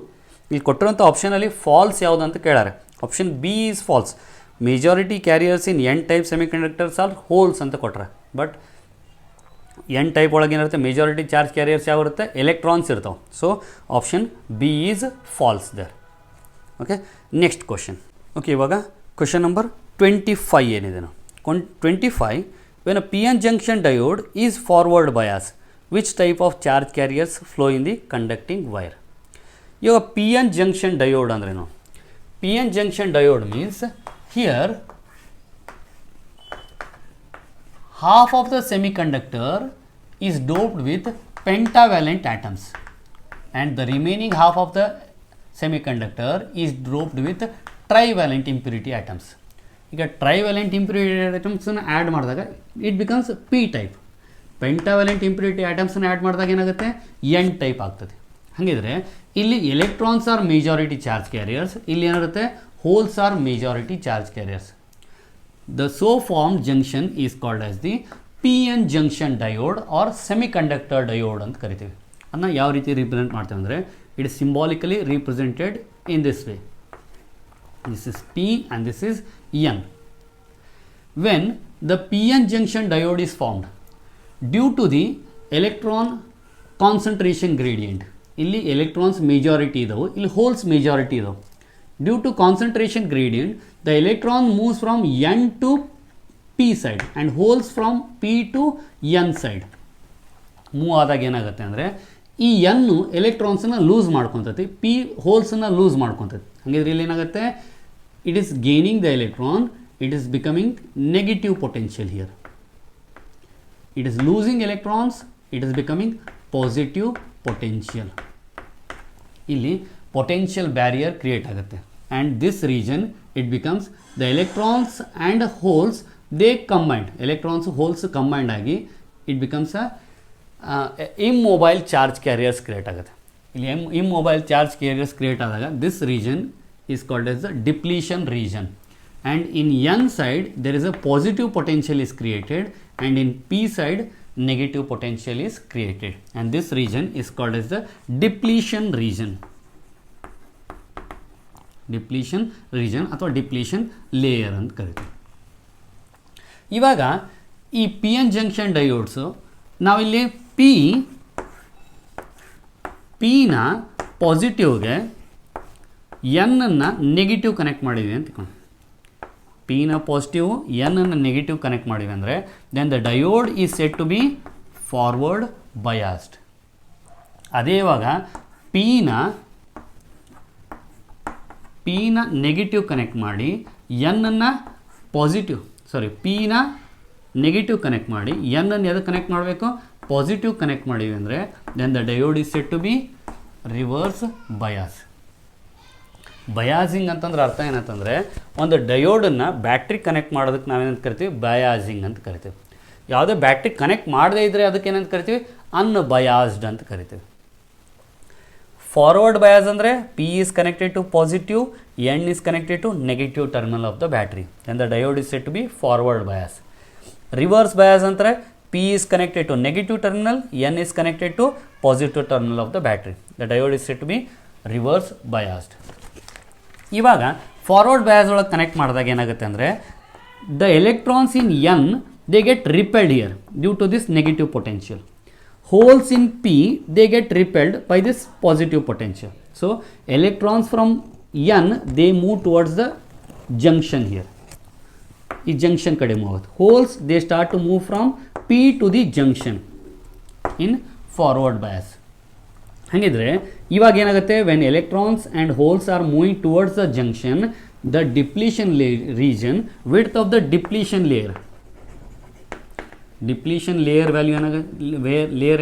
ಇಲ್ಲಿ ಕೊಟ್ಟಿರೋಂಥ ಆಪ್ಷನಲ್ಲಿ ಫಾಲ್ಸ್ ಯಾವುದು ಅಂತ ಕೇಳಾರೆ. Option B is false. Majority carriers in N type semiconductors R holes ಅಂತ ಕೊಟ್ರೆ. ಬಟ್ ಎನ್ ಟೈಪ್ ಒಳಗೆ ಏನಿರುತ್ತೆ, ಮೆಜಾರಿಟಿ ಚಾರ್ಜ್ ಕ್ಯಾರಿಯರ್ಸ್ ಯಾವ ಇರುತ್ತೆ, ಎಲೆಕ್ಟ್ರಾನ್ಸ್ ಇರ್ತಾವೆ. So option B is false there. Okay, next question. Okay, ಇವಾಗ ಕ್ವಶನ್ ನಂಬರ್ 25 ಏನಿದೆ ನಾವು 25. When a P N junction diode is forward bias, which type of charge carriers flow in the conducting wire. ಇವಾಗ P N junction diode ಅಂದ್ರೇನು? P N junction diode means here half of the semiconductor is doped with pentavalent atoms and the remaining half of the semiconductor is doped with trivalent impurity atoms. ಈಗ trivalent impurity ಆಟಮ್ಸನ್ನು add ಮಾಡಿದಾಗ it becomes P type. Pentavalent impurity ಆಟಮ್ಸನ್ನು add ಮಾಡಿದಾಗ ಏನಾಗುತ್ತೆ, N type ಆಗ್ತದೆ. ಹಾಗಿದ್ರೆ ಇಲ್ಲಿ electrons are majority charge carriers, ಇಲ್ಲಿ ಏನಿರುತ್ತೆ holes are majority charge carriers. The so formed junction is called as the PN junction diode or semiconductor diode ಅಂತ ಕರಿತೀವಿ. ಅದನ್ನ ಯಾವ ರೀತಿ ರಿಪ್ರೆಸೆಂಟ್ ಮಾಡ್ತೇವೆ ಅಂದರೆ, it is symbolically represented in this way. This is P and this is N. When the PN junction diode is formed due to the electron concentration gradient, ಇಲ್ಲಿ electrons majority ಇದಾವೆ, ಇಲ್ಲಿ ಹೋಲ್ಸ್ ಮೆಜಾರಿಟಿ ಇದಾವೆ. Due to concentration gradient the electron moves from N to P side and holes from P to N side. Move ಆದಾಗ ಏನಾಗುತ್ತೆ ಅಂದರೆ ಈ ಎನ್ನು ಎಲೆಕ್ಟ್ರಾನ್ಸನ್ನು ಲೂಸ್ ಮಾಡ್ಕೊತೈತಿ, ಪಿ ಹೋಲ್ಸನ್ನು ಲೂಸ್ ಮಾಡ್ಕೊತೈತಿ. ಹಾಗಿದ್ರೆ ಇಲ್ಲಿ ಏನಾಗುತ್ತೆ, it is gaining the electron, it is becoming negative potential here. It is losing electrons, it is becoming positive potential. ಇಲ್ಲಿ potential barrier create ಆಗುತ್ತೆ and this region it becomes the electrons and holes they combined, electrons holes combined ಆಗಿ it becomes a immobile charge carriers create ಆಗುತ್ತೆ. ಇಲ್ಲಿ immobile charge carriers create ಆದಾಗ this region is called as the depletion region, and in n side there is a positive potential is created and in p side negative potential is created, and this region is called as the depletion region. Depletion region ಅಥವಾ depletion layer ಅಂತ ಕರಿತೀವಿ. ಇವಾಗ ಈ P N junction ಡಯೋಡ್ಸು ನಾವಿಲ್ಲಿ ಪಿನ ಪಾಸಿಟಿವ್ಗೆ ಎನ್ನನ್ನು negative connect ಮಾಡಿದ್ವಿ ಅಂತ ತಿಳ್ಕೊಂಡು, ಪಿನ ಪಾಸಿಟಿವ್ ಎನ್ನನ್ನು ನೆಗೆಟಿವ್ ಕನೆಕ್ಟ್ ಮಾಡಿವಿ ಅಂದರೆ then the diode is set to be forward biased. ಅದೇ ಇವಾಗ ಪಿನ ನೆಗೆಟಿವ್ ಕನೆಕ್ಟ್ ಮಾಡಿ ಎನ್ನನ್ನು ಪಾಸಿಟಿವ್ ಪಿನ ನೆಗೆಟಿವ್ ಕನೆಕ್ಟ್ ಮಾಡಿ ಎನ್ನನ್ನು ಎದಕ್ಕೆ ಕನೆಕ್ಟ್ ಮಾಡಬೇಕು, ಪಾಸಿಟಿವ್ ಕನೆಕ್ಟ್ ಮಾಡಿವಿ ಅಂದರೆ then the diode is set to be reverse bias. Biasing ಅಂತಂದ್ರೆ ಅರ್ಥ ಏನಂತಂದರೆ ಒಂದು ಡಯೋಡನ್ನು ಬ್ಯಾಟ್ರಿ ಕನೆಕ್ಟ್ ಮಾಡೋದಕ್ಕೆ ನಾವೇನಂತ ಕರಿತೀವಿ, ಬಯಾಸಿಂಗ್ ಅಂತ ಕರಿತೀವಿ. ಯಾವುದೇ ಬ್ಯಾಟ್ರಿ ಕನೆಕ್ಟ್ ಮಾಡದೇ ಇದ್ದರೆ ಅದಕ್ಕೆ ಏನಂತ ಕರಿತೀವಿ, ಅನ್ಬಯಾಸ್ಡ್ ಅಂತ ಕರಿತೀವಿ. ಫಾರ್ವರ್ಡ್ ಬಯಾಸ್ ಅಂದರೆ P is connected to positive, N is connected to negative terminal of the battery, then the diode is set to be forward bias. Reverse bias ಅಂದರೆ P is connected to negative terminal, N is connected to positive terminal of the battery, the diode is set to be reverse biased. ಇವಾಗ forward bias ಒಳಗೆ connect ಮಾಡಿದಾಗ ಏನಾಗುತ್ತೆ ಅಂದರೆ the electrons in N they get repelled here due to this negative potential. Holes in P they get repelled by this positive potential. So electrons from N they move towards the junction here, ಈ junction ಕಡೆ move ಆಗುತ್ತೆ. Holes they start to move from P to the junction in forward bias. ಹಾಗಿದ್ರೆ ಇವಾಗ ಏನಾಗುತ್ತೆ, when electrons and holes are moving towards the junction the depletion region width of the depletion layer value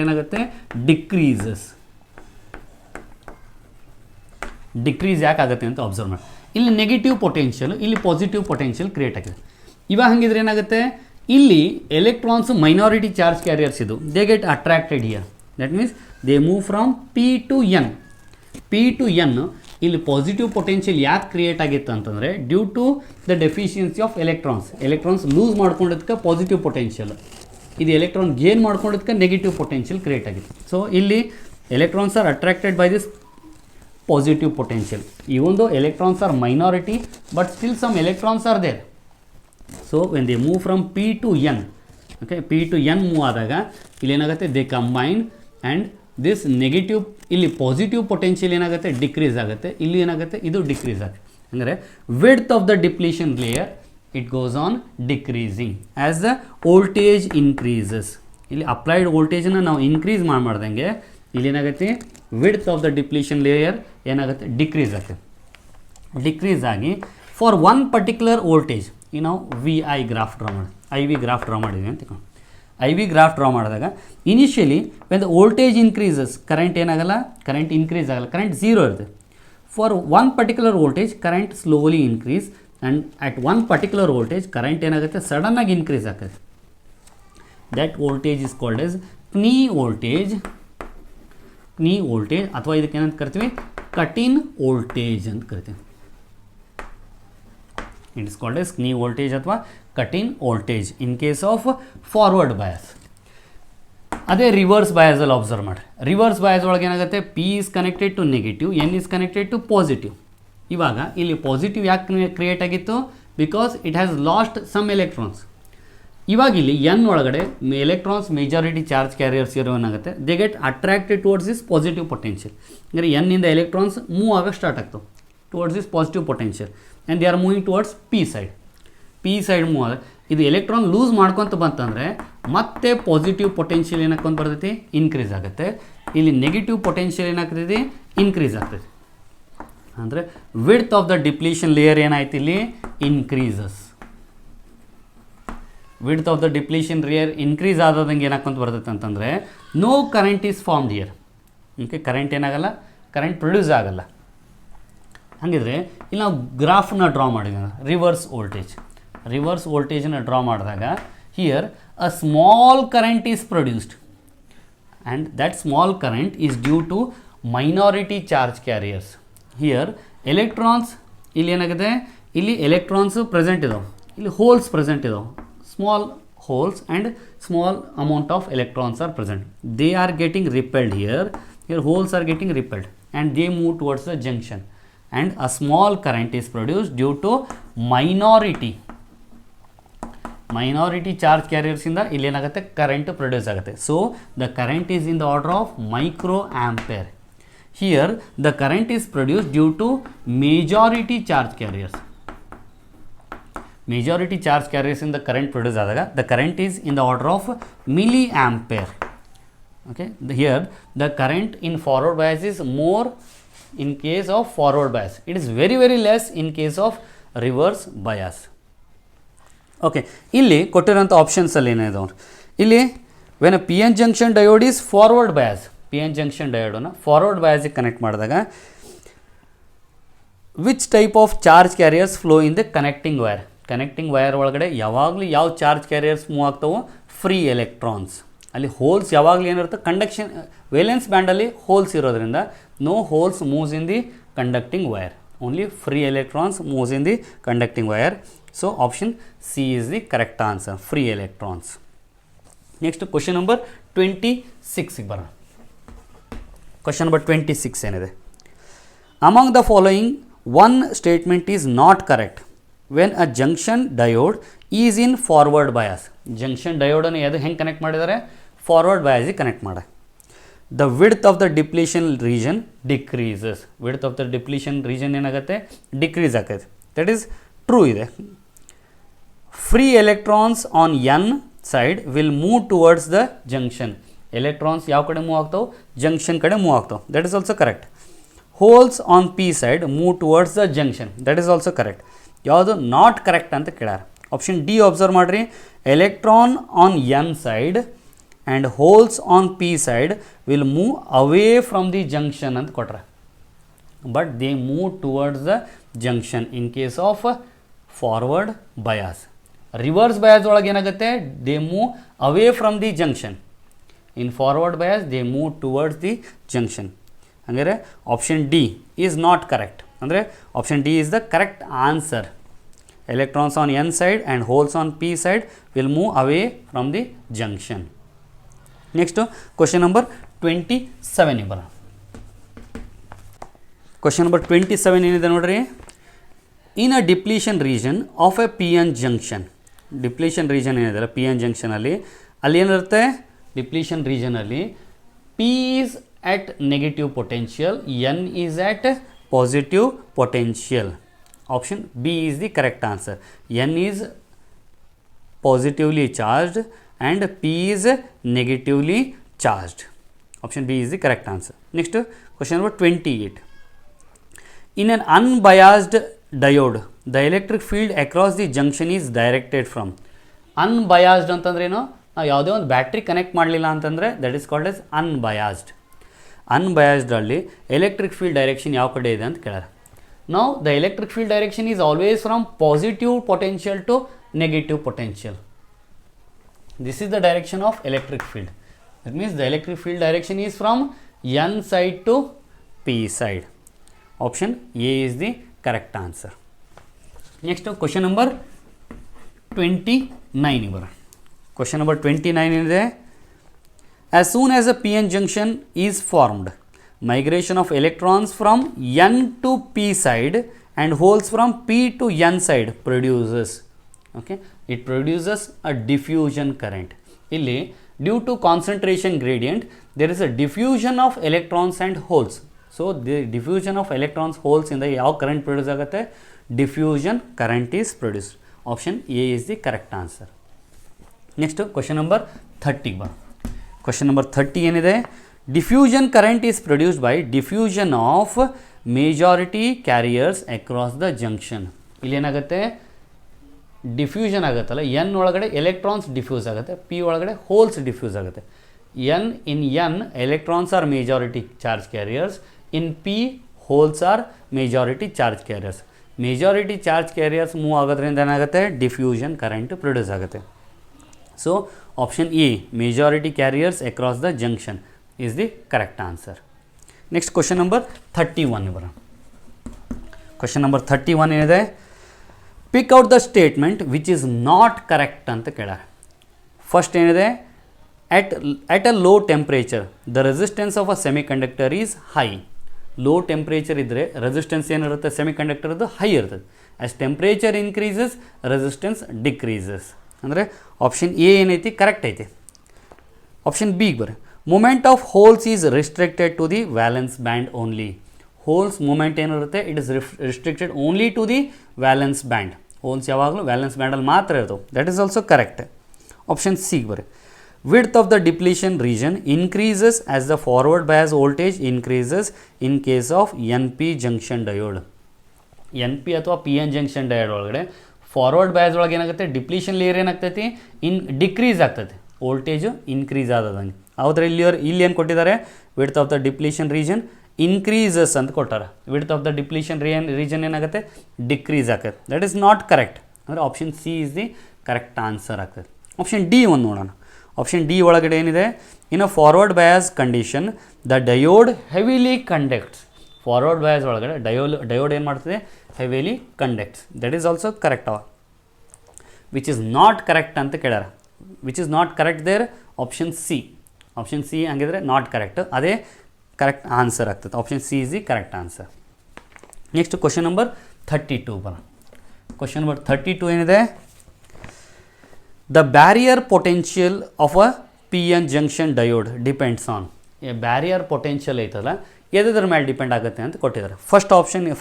ಏನಾಗುತ್ತೆ decrease ಯಾಕಾಗುತ್ತೆ ಅಂತ observe ಮಾಡಿ. ಇಲ್ಲಿ negative potential, ಇಲ್ಲಿ positive potential create ಆಗಿದೆ. ಇವಾಗ ಹಂಗಿದ್ರೆ ಏನಾಗುತ್ತೆ, ಇಲ್ಲಿ ಎಲೆಕ್ಟ್ರಾನ್ಸ್ ಮೈನಾರಿಟಿ ಚಾರ್ಜ್ ಕ್ಯಾರಿಯರ್ಸ್ ಇದು they get attracted here, that means they move from P to N. ಇಲ್ಲಿ ಪಾಸಿಟಿವ್ ಪೊಟೆನ್ಷಿಯಲ್ ಯಾಕೆ ಕ್ರಿಯೇಟ್ ಆಗಿತ್ತು ಅಂತಂದರೆ due to the deficiency of electrons lose ಮಾಡ್ಕೊಂಡಿದ್ದಕ್ಕೆ ಪಾಸಿಟಿವ್ ಪೊಟೆನ್ಷಿಯಲ್, ಇದು ಎಲೆಕ್ಟ್ರಾನ್ ಗೇನ್ ಮಾಡ್ಕೊಂಡಿದ್ದಕ್ಕೆ ನೆಗೆಟಿವ್ ಪೊಟೆನ್ಷಿಯಲ್ ಕ್ರಿಯೇಟ್ ಆಗಿತ್ತು. So ಇಲ್ಲಿ electrons are attracted by this positive potential. Even though electrons are minority but still some electrons are there. So when they move from P to N, okay, P to N move ಆದಾಗ ಇಲ್ಲಿ ಏನಾಗುತ್ತೆ, they combine and this negative, ಇಲ್ಲಿ positive potential ಏನಾಗುತ್ತೆ decrease ಆಗುತ್ತೆ, ಇಲ್ಲಿ ಏನಾಗುತ್ತೆ ಇದು decrease ಆಗುತ್ತೆ. ಅಂದರೆ width of the depletion layer it goes on decreasing as the voltage increases. ಇಲ್ಲಿ ಅಪ್ಲೈಡ್ ವೋಲ್ಟೇಜನ್ನು ನಾವು ಇನ್ಕ್ರೀಸ್ ಮಾಡ್ದಂಗೆ ಇಲ್ಲಿ ಏನಾಗುತ್ತೆ, width of the depletion layer ಏನಾಗುತ್ತೆ ಡಿಕ್ರೀಸ್ ಆಗುತ್ತೆ. ಡಿಕ್ರೀಸ್ ಆಗಿ ಫಾರ್ ಒನ್ ಪರ್ಟಿಕ್ಯುಲರ್ ವೋಲ್ಟೇಜ್ ಈ ನಾವು I V ಗ್ರಾಫ್ ಡ್ರಾ ಮಾಡಿದ್ವಿ ಅಂತ IV ಗ್ರಾಫ್ ಡ್ರಾ ಮಾಡಿದಾಗ initially when the voltage increases current ಏನಾಗಲ್ಲ, ಕರೆಂಟ್ ಇನ್ಕ್ರೀಸ್ ಆಗಲ್ಲ, ಕರೆಂಟ್ ಝೀರೋ ಇರುತ್ತೆ. For one particular voltage current slowly increase and at one particular voltage current ಏನಾಗುತ್ತೆ ಸಡನ್ನಾಗಿ ಇನ್ಕ್ರೀಸ್ ಆಗ್ತದೆ. That voltage is called as knee voltage ಅಥವಾ ಇದಕ್ಕೆ ಏನಂತ ಕರಿತೀವಿ, ಕಟ್ ಇನ್ ವೋಲ್ಟೇಜ್ ಅಂತ ಕರಿತೀವಿ. It is called as knee voltage ಅಥವಾ cut in voltage in case of forward bias. ಅದೇ ರಿವರ್ಸ್ ಬಯಾಸಲ್ಲಿ ಅಬ್ಸರ್ವ್ ಮಾಡಿರಿ. ರಿವರ್ಸ್ ಬಯಾಸ್ ಒಳಗೆ ಏನಾಗುತ್ತೆ, P is connected to negative, N is connected to positive. ಇವಾಗ ಇಲ್ಲಿ ಪಾಸಿಟಿವ್ ಯಾಕೆ ಕ್ರಿಯೇಟ್ ಆಗಿತ್ತು, because it has lost some electrons. ಇವಾಗ ಇಲ್ಲಿ ಎನ್ ಒಳಗಡೆ ಎಲೆಕ್ಟ್ರಾನ್ಸ್ ಮೆಜಾರಿಟಿ ಚಾರ್ಜ್ ಕ್ಯಾರಿಯರ್ಸ್ ಇರೋ ಏನಾಗುತ್ತೆ, they get attracted towards this positive potential. ಅಂದರೆ ಎನ್ನಿಂದ ಎಲೆಕ್ಟ್ರಾನ್ಸ್ ಮೂವ್ ಆಗೋಕ್ಕೆ ಸ್ಟಾರ್ಟ್ ಆಗ್ತವೆ. towards this positive potential and they are moving towards p side move ಆದ ಇದು ಎಲೆಕ್ಟ್ರಾನ್ ಲೂಸ್ ಮಾಡ್ಕೊಂತ ಬಂತಂದರೆ ಮತ್ತೆ ಪಾಸಿಟಿವ್ ಪೊಟೆನ್ಷಿಯಲ್ ಏನಾಕೊಂತ ಬರ್ತೈತಿ ಇನ್ಕ್ರೀಸ್ ಆಗುತ್ತೆ, ಇಲ್ಲಿ ನೆಗೆಟಿವ್ ಪೊಟೆನ್ಷಿಯಲ್ ಏನಾಗ್ತೈತಿ ಇನ್ಕ್ರೀಸ್ ಆಗ್ತೈತಿ. ಅಂದರೆ width of the depletion layer ಏನಾಯ್ತು ಇಲ್ಲಿ increases. Width of the depletion layer increase ಆದಂಗೆ ಏನಾಕೊಂತ ಬರ್ತೈತೆ ಅಂತಂದರೆ no current is formed here. Okay, current ಏನಾಗಲ್ಲ, ಕರೆಂಟ್ ಪ್ರೊಡ್ಯೂಸ್ ಆಗಲ್ಲ. ಹಾಗಿದ್ರೆ ಇಲ್ಲಿ ನಾವು ಗ್ರಾಫ್ನ ಡ್ರಾ ಮಾಡಿದ್ವಿ, ರಿವರ್ಸ್ ವೋಲ್ಟೇಜನ್ನು ಡ್ರಾ ಮಾಡಿದಾಗ here a small current is produced and that small current is due to minority charge carriers. Here electrons ಇಲ್ಲಿ ಏನಾಗಿದೆ, ಇಲ್ಲಿ ಎಲೆಕ್ಟ್ರಾನ್ಸು ಪ್ರೆಸೆಂಟ್ ಇದಾವೆ, ಇಲ್ಲಿ ಹೋಲ್ಸ್ ಪ್ರೆಸೆಂಟ್ ಇದಾವೆ, small holes and small amount of electrons are present. They are getting repelled here holes are getting repelled and they move towards the junction and a small current is produced due to minority charge carriers ಇಂದ ಇಲ್ಲಿ ಏನಾಗುತ್ತೆ current produce ಆಗುತ್ತೆ. So the current is in the order of microampere. Here the current is produced due to majority charge carriers in the current produced ಆದಾಗ the current is in the order of milliampere. Okay, here the current in forward bias is more in case of forward bias, it is very less in case of reverse bias. Okay, ಇಲ್ಲಿ ಕೊಟ್ಟಿರೋಂಥ options ಅಲ್ಲಿ ಏನಿದೆ ಇಲ್ಲಿ when P N junction diode is forward bias, P N junction ಡಯೋಡನ್ನು forward ಬಯಾಸಿಗೆ connect ಮಾಡಿದಾಗ which type of charge carriers flow in the connecting wire ಒಳಗಡೆ ಯಾವಾಗಲೂ ಯಾವ ಚಾರ್ಜ್ ಕ್ಯಾರಿಯರ್ಸ್ ಮೂವ್ ಆಗ್ತಾವೋ ಫ್ರೀ ಎಲೆಕ್ಟ್ರಾನ್ಸ್. ಅಲ್ಲಿ ಹೋಲ್ಸ್ ಯಾವಾಗಲೂ ಏನಿರುತ್ತೆ ಕಂಡಕ್ಷನ್ ವೇಲೆನ್ಸ್ ಬ್ಯಾಂಡಲ್ಲಿ ಹೋಲ್ಸ್ ಇರೋದ್ರಿಂದ no holes moves in the conducting wire, only free electrons moves in the conducting wire. So option C is the correct answer, free electrons. Next question number 26ಗೆ ಬರೋಣ. Question number 26 ಏನಿದೆ, among the following one statement is not correct when a junction diode is in forward bias. Junction ಡಯೋಡನ್ನು ಅದು ಹೆಂಗೆ connect ಮಾಡಿದ್ದಾರೆ, forward ಬಯಾಸಿಗೆ connect ಮಾಡ. The width of the depletion region decreases, width of the depletion region ಏನಾಗುತ್ತೆ decrease ಆಗುತ್ತೆ, that is true ಇದೆ. Free electrons on N side will move towards the junction, electrons ಯಾವ ಕಡೆ ಮೂವ್ ಆಗ್ತಾವೆ junction ಕಡೆ move ಆಗ್ತಾವೆ, that is also correct. Holes on P side move towards the junction, that is also correct. ಯಾವುದು not correct ಅಂತ ಕೇಳ್ಯಾರ, option D observe ಮಾಡಿರಿ, electron on N side and holes on P side will move away from the junction ಅಂತ ಕೊಟ್ರೆ, but they move towards the junction in case of forward bias. Reverse bias ಒಳಗೆ ಏನಾಗುತ್ತೆ, they move away from the junction. In forward bias they move towards the junction. ಹಂಗಾರೆ option D is not correct, ಅಂದರೆ option D is the correct answer. Electrons on N side and holes on P side will move away from the junction. Next question number 27 ಬರೋಣ. Question number 27 ಏನಿದೆ ನೋಡ್ರಿ, in a depletion region of a P N junction, depletion region ಏನಿದೆ P N ಜಂಕ್ಷನಲ್ಲಿ ಅಲ್ಲಿ ಏನಿರುತ್ತೆ, depletion ರೀಜನಲ್ಲಿ P is at negative potential, n is at positive potential. Option B is the correct answer. N is positively charged and P is negatively charged. Option B is the correct answer. Next question number 28. In an unbiased diode, the electric field across the junction is directed from. Unbiased ಅಂತಂದ್ರೇನು, ನಾವು ಯಾವುದೇ ಒಂದು battery connect ಮಾಡಲಿಲ್ಲ ಅಂತಂದರೆ that is called as unbiased. ಅನ್ಬಯಾಸ್ಡಲ್ಲಿ electric field direction ಯಾವ ಕಡೆ ಇದೆ ಅಂತ ಕೇಳ್ಯಾರ. ನಾವು the electric field direction is always from positive potential to negative potential. This is the direction of electric field. That means the electric field direction is from N side to P side. Option A is the correct answer. Next question number 29 ಬರೋಣ. Question number 29 ಏನಿದೆ, as soon as a p-n junction is formed, migration of electrons from n to p side and holes from p to n side produces, okay, it produces a diffusion current. Illi due to concentration gradient there is a diffusion of electrons and holes. So the diffusion of electrons ಹೋಲ್ಸಿಂದ ಯಾವ current produce ಆಗುತ್ತೆ, diffusion current is produced. Option A is the correct answer. Next question number 30 ಬಾ. Question number 30 ಏನಿದೆ, diffusion current is produced by diffusion of majority carriers across the junction. ಇಲ್ಲಿ ಏನಾಗುತ್ತೆ, diffusion ಆಗುತ್ತಲ್ಲ, N ಒಳಗಡೆ electrons diffuse ಆಗುತ್ತೆ, P ಒಳಗಡೆ holes diffuse ಆಗುತ್ತೆ. in n electrons are majority charge carriers, in p holes are majority charge carriers. Majority charge carriers move ಆಗೋದ್ರಿಂದ ಏನಾಗುತ್ತೆ, diffusion current produce ಆಗುತ್ತೆ. So option A majority carriers across the junction is the correct answer. Next question number 31 ಬರೋಣ. Question number 31 ಏನಿದೆ, pick out the statement which is not correct ಅಂತ ಕೇಳಾರೆ. First ಏನಿದೆ, at a low temperature the resistance of a semiconductor is high. Low temperature ಇದ್ದರೆ resistance ಏನಿರುತ್ತೆ ಸೆಮಿಕಂಡಕ್ಟರ್ದು high ಇರ್ತದೆ. As temperature increases resistance decreases. ಅಂದರೆ option A ಏನೈತಿ correct ಐತಿ. ಆಪ್ಷನ್ ಬಿಗೆ ಬರ್ರಿ, movement of holes is restricted to the valence band only. Holes movement ಏನಿರುತ್ತೆ it is restricted only to the valence band. Holes ಯಾವಾಗಲೂ valence ಬ್ಯಾಂಡಲ್ಲಿ ಮಾತ್ರ ಇರ್ತವೆ. That is also correct. Option ಸಿಗೆ ಬರ್ರಿ, width of the depletion region increases as the forward bias voltage increases in case of NP junction diode. NP ಅಥವಾ PN junction diode ಒಳಗಡೆ forward bias ಒಳಗೆ ಏನಾಗುತ್ತೆ, ಡಿಪ್ಲೀಷನ್ ಲೇಯರ್ ಏನಾಗ್ತೈತಿ decrease ಆಗ್ತೈತಿ, voltage increase ಆದಂಗೆ. ಆದರೆ ಇಲ್ಲಿ ಏನು ಕೊಟ್ಟಿದ್ದಾರೆ, width of the depletion region increases ಅಂತ ಕೊಟ್ಟಾರೆ. width of the depletion region ಏನಾಗುತ್ತೆ ಡಿಕ್ರೀಸ್ ಆಗ್ತದೆ. That is not correct. ಅಂದರೆ option C is the correct answer ಆಗ್ತದೆ. ಆಪ್ಷನ್ ಡಿ ಒಂದು ನೋಡೋಣ. ಆಪ್ಷನ್ ಡಿ ಒಳಗಡೆ ಏನಿದೆ, in a forward bias condition the diode heavily conducts. Forward bias ಒಳಗಡೆ diode ಏನು ಮಾಡ್ತದೆ, heavily conducts. That is also correct. Which is not correct ಅಂತ ಕೇಳ್ಯಾರ. Which is not correct there option C. Option C ಹಂಗಿದ್ರೆ not correct, ಅದೇ correct answer ಆಗ್ತದೆ. Option C is the correct answer. Next question number 32 ಬರ. Question number 32 ಏನಿದೆ, the barrier potential of a PN junction diode depends on. ಈ barrier potential ಐತಲ್ಲ ಎದ್ರ ಮೇಲೆ depend ಆಗುತ್ತೆ ಅಂತ ಕೊಟ್ಟಿದ್ದಾರೆ.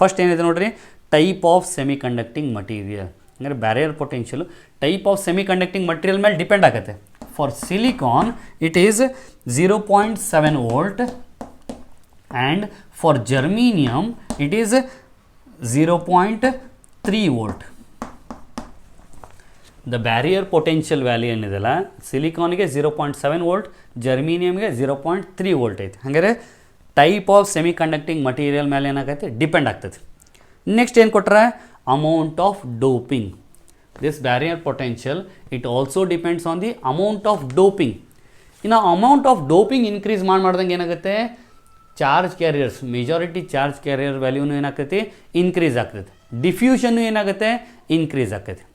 ಫಸ್ಟ್ ಏನಿದೆ ನೋಡ್ರಿ, type of semiconducting material. ಅಂದರೆ barrier potential type of semiconducting material ಮೇಲೆ ಡಿಪೆಂಡ್ ಆಗುತ್ತೆ. For silicon it is 0.7 volt and for germanium it is 0.3 volt. The barrier potential value ಏನಿದೆಲ್ಲ, ಸಿಲಿಕಾನ್ಗೆ 0.7 ವೋಲ್ಟ್, ಜರ್ಮೀನಿಯಮ್ಗೆ 0.3 ವೋಲ್ಟ್ ಐತೆ. ಹಾಗಾದರೆ type of semiconducting material ಮೇಲೆ ಏನಾಗತ್ತೆ ಡಿಪೆಂಡ್ ಆಗ್ತದೆ. ನೆಕ್ಸ್ಟ್ ಏನು ಕೊಟ್ಟರೆ, amount of doping. This barrier potential it also depends on the amount of doping. ಇನ್ನು ಅಮೌಂಟ್ ಆಫ್ ಡೋಪಿಂಗ್ ಇನ್ಕ್ರೀಸ್ ಮಾಡ್ದಂಗೆ ಏನಾಗುತ್ತೆ, charge carriers majority charge carrier ವ್ಯಾಲ್ಯೂನು ಏನಾಗ್ತೈತಿ ಇನ್ಕ್ರೀಸ್ ಆಗ್ತೈತಿ. ಡಿಫ್ಯೂಷನ್ನು ಏನಾಗುತ್ತೆ ಇನ್ಕ್ರೀಸ್ ಆಗ್ತೈತಿ.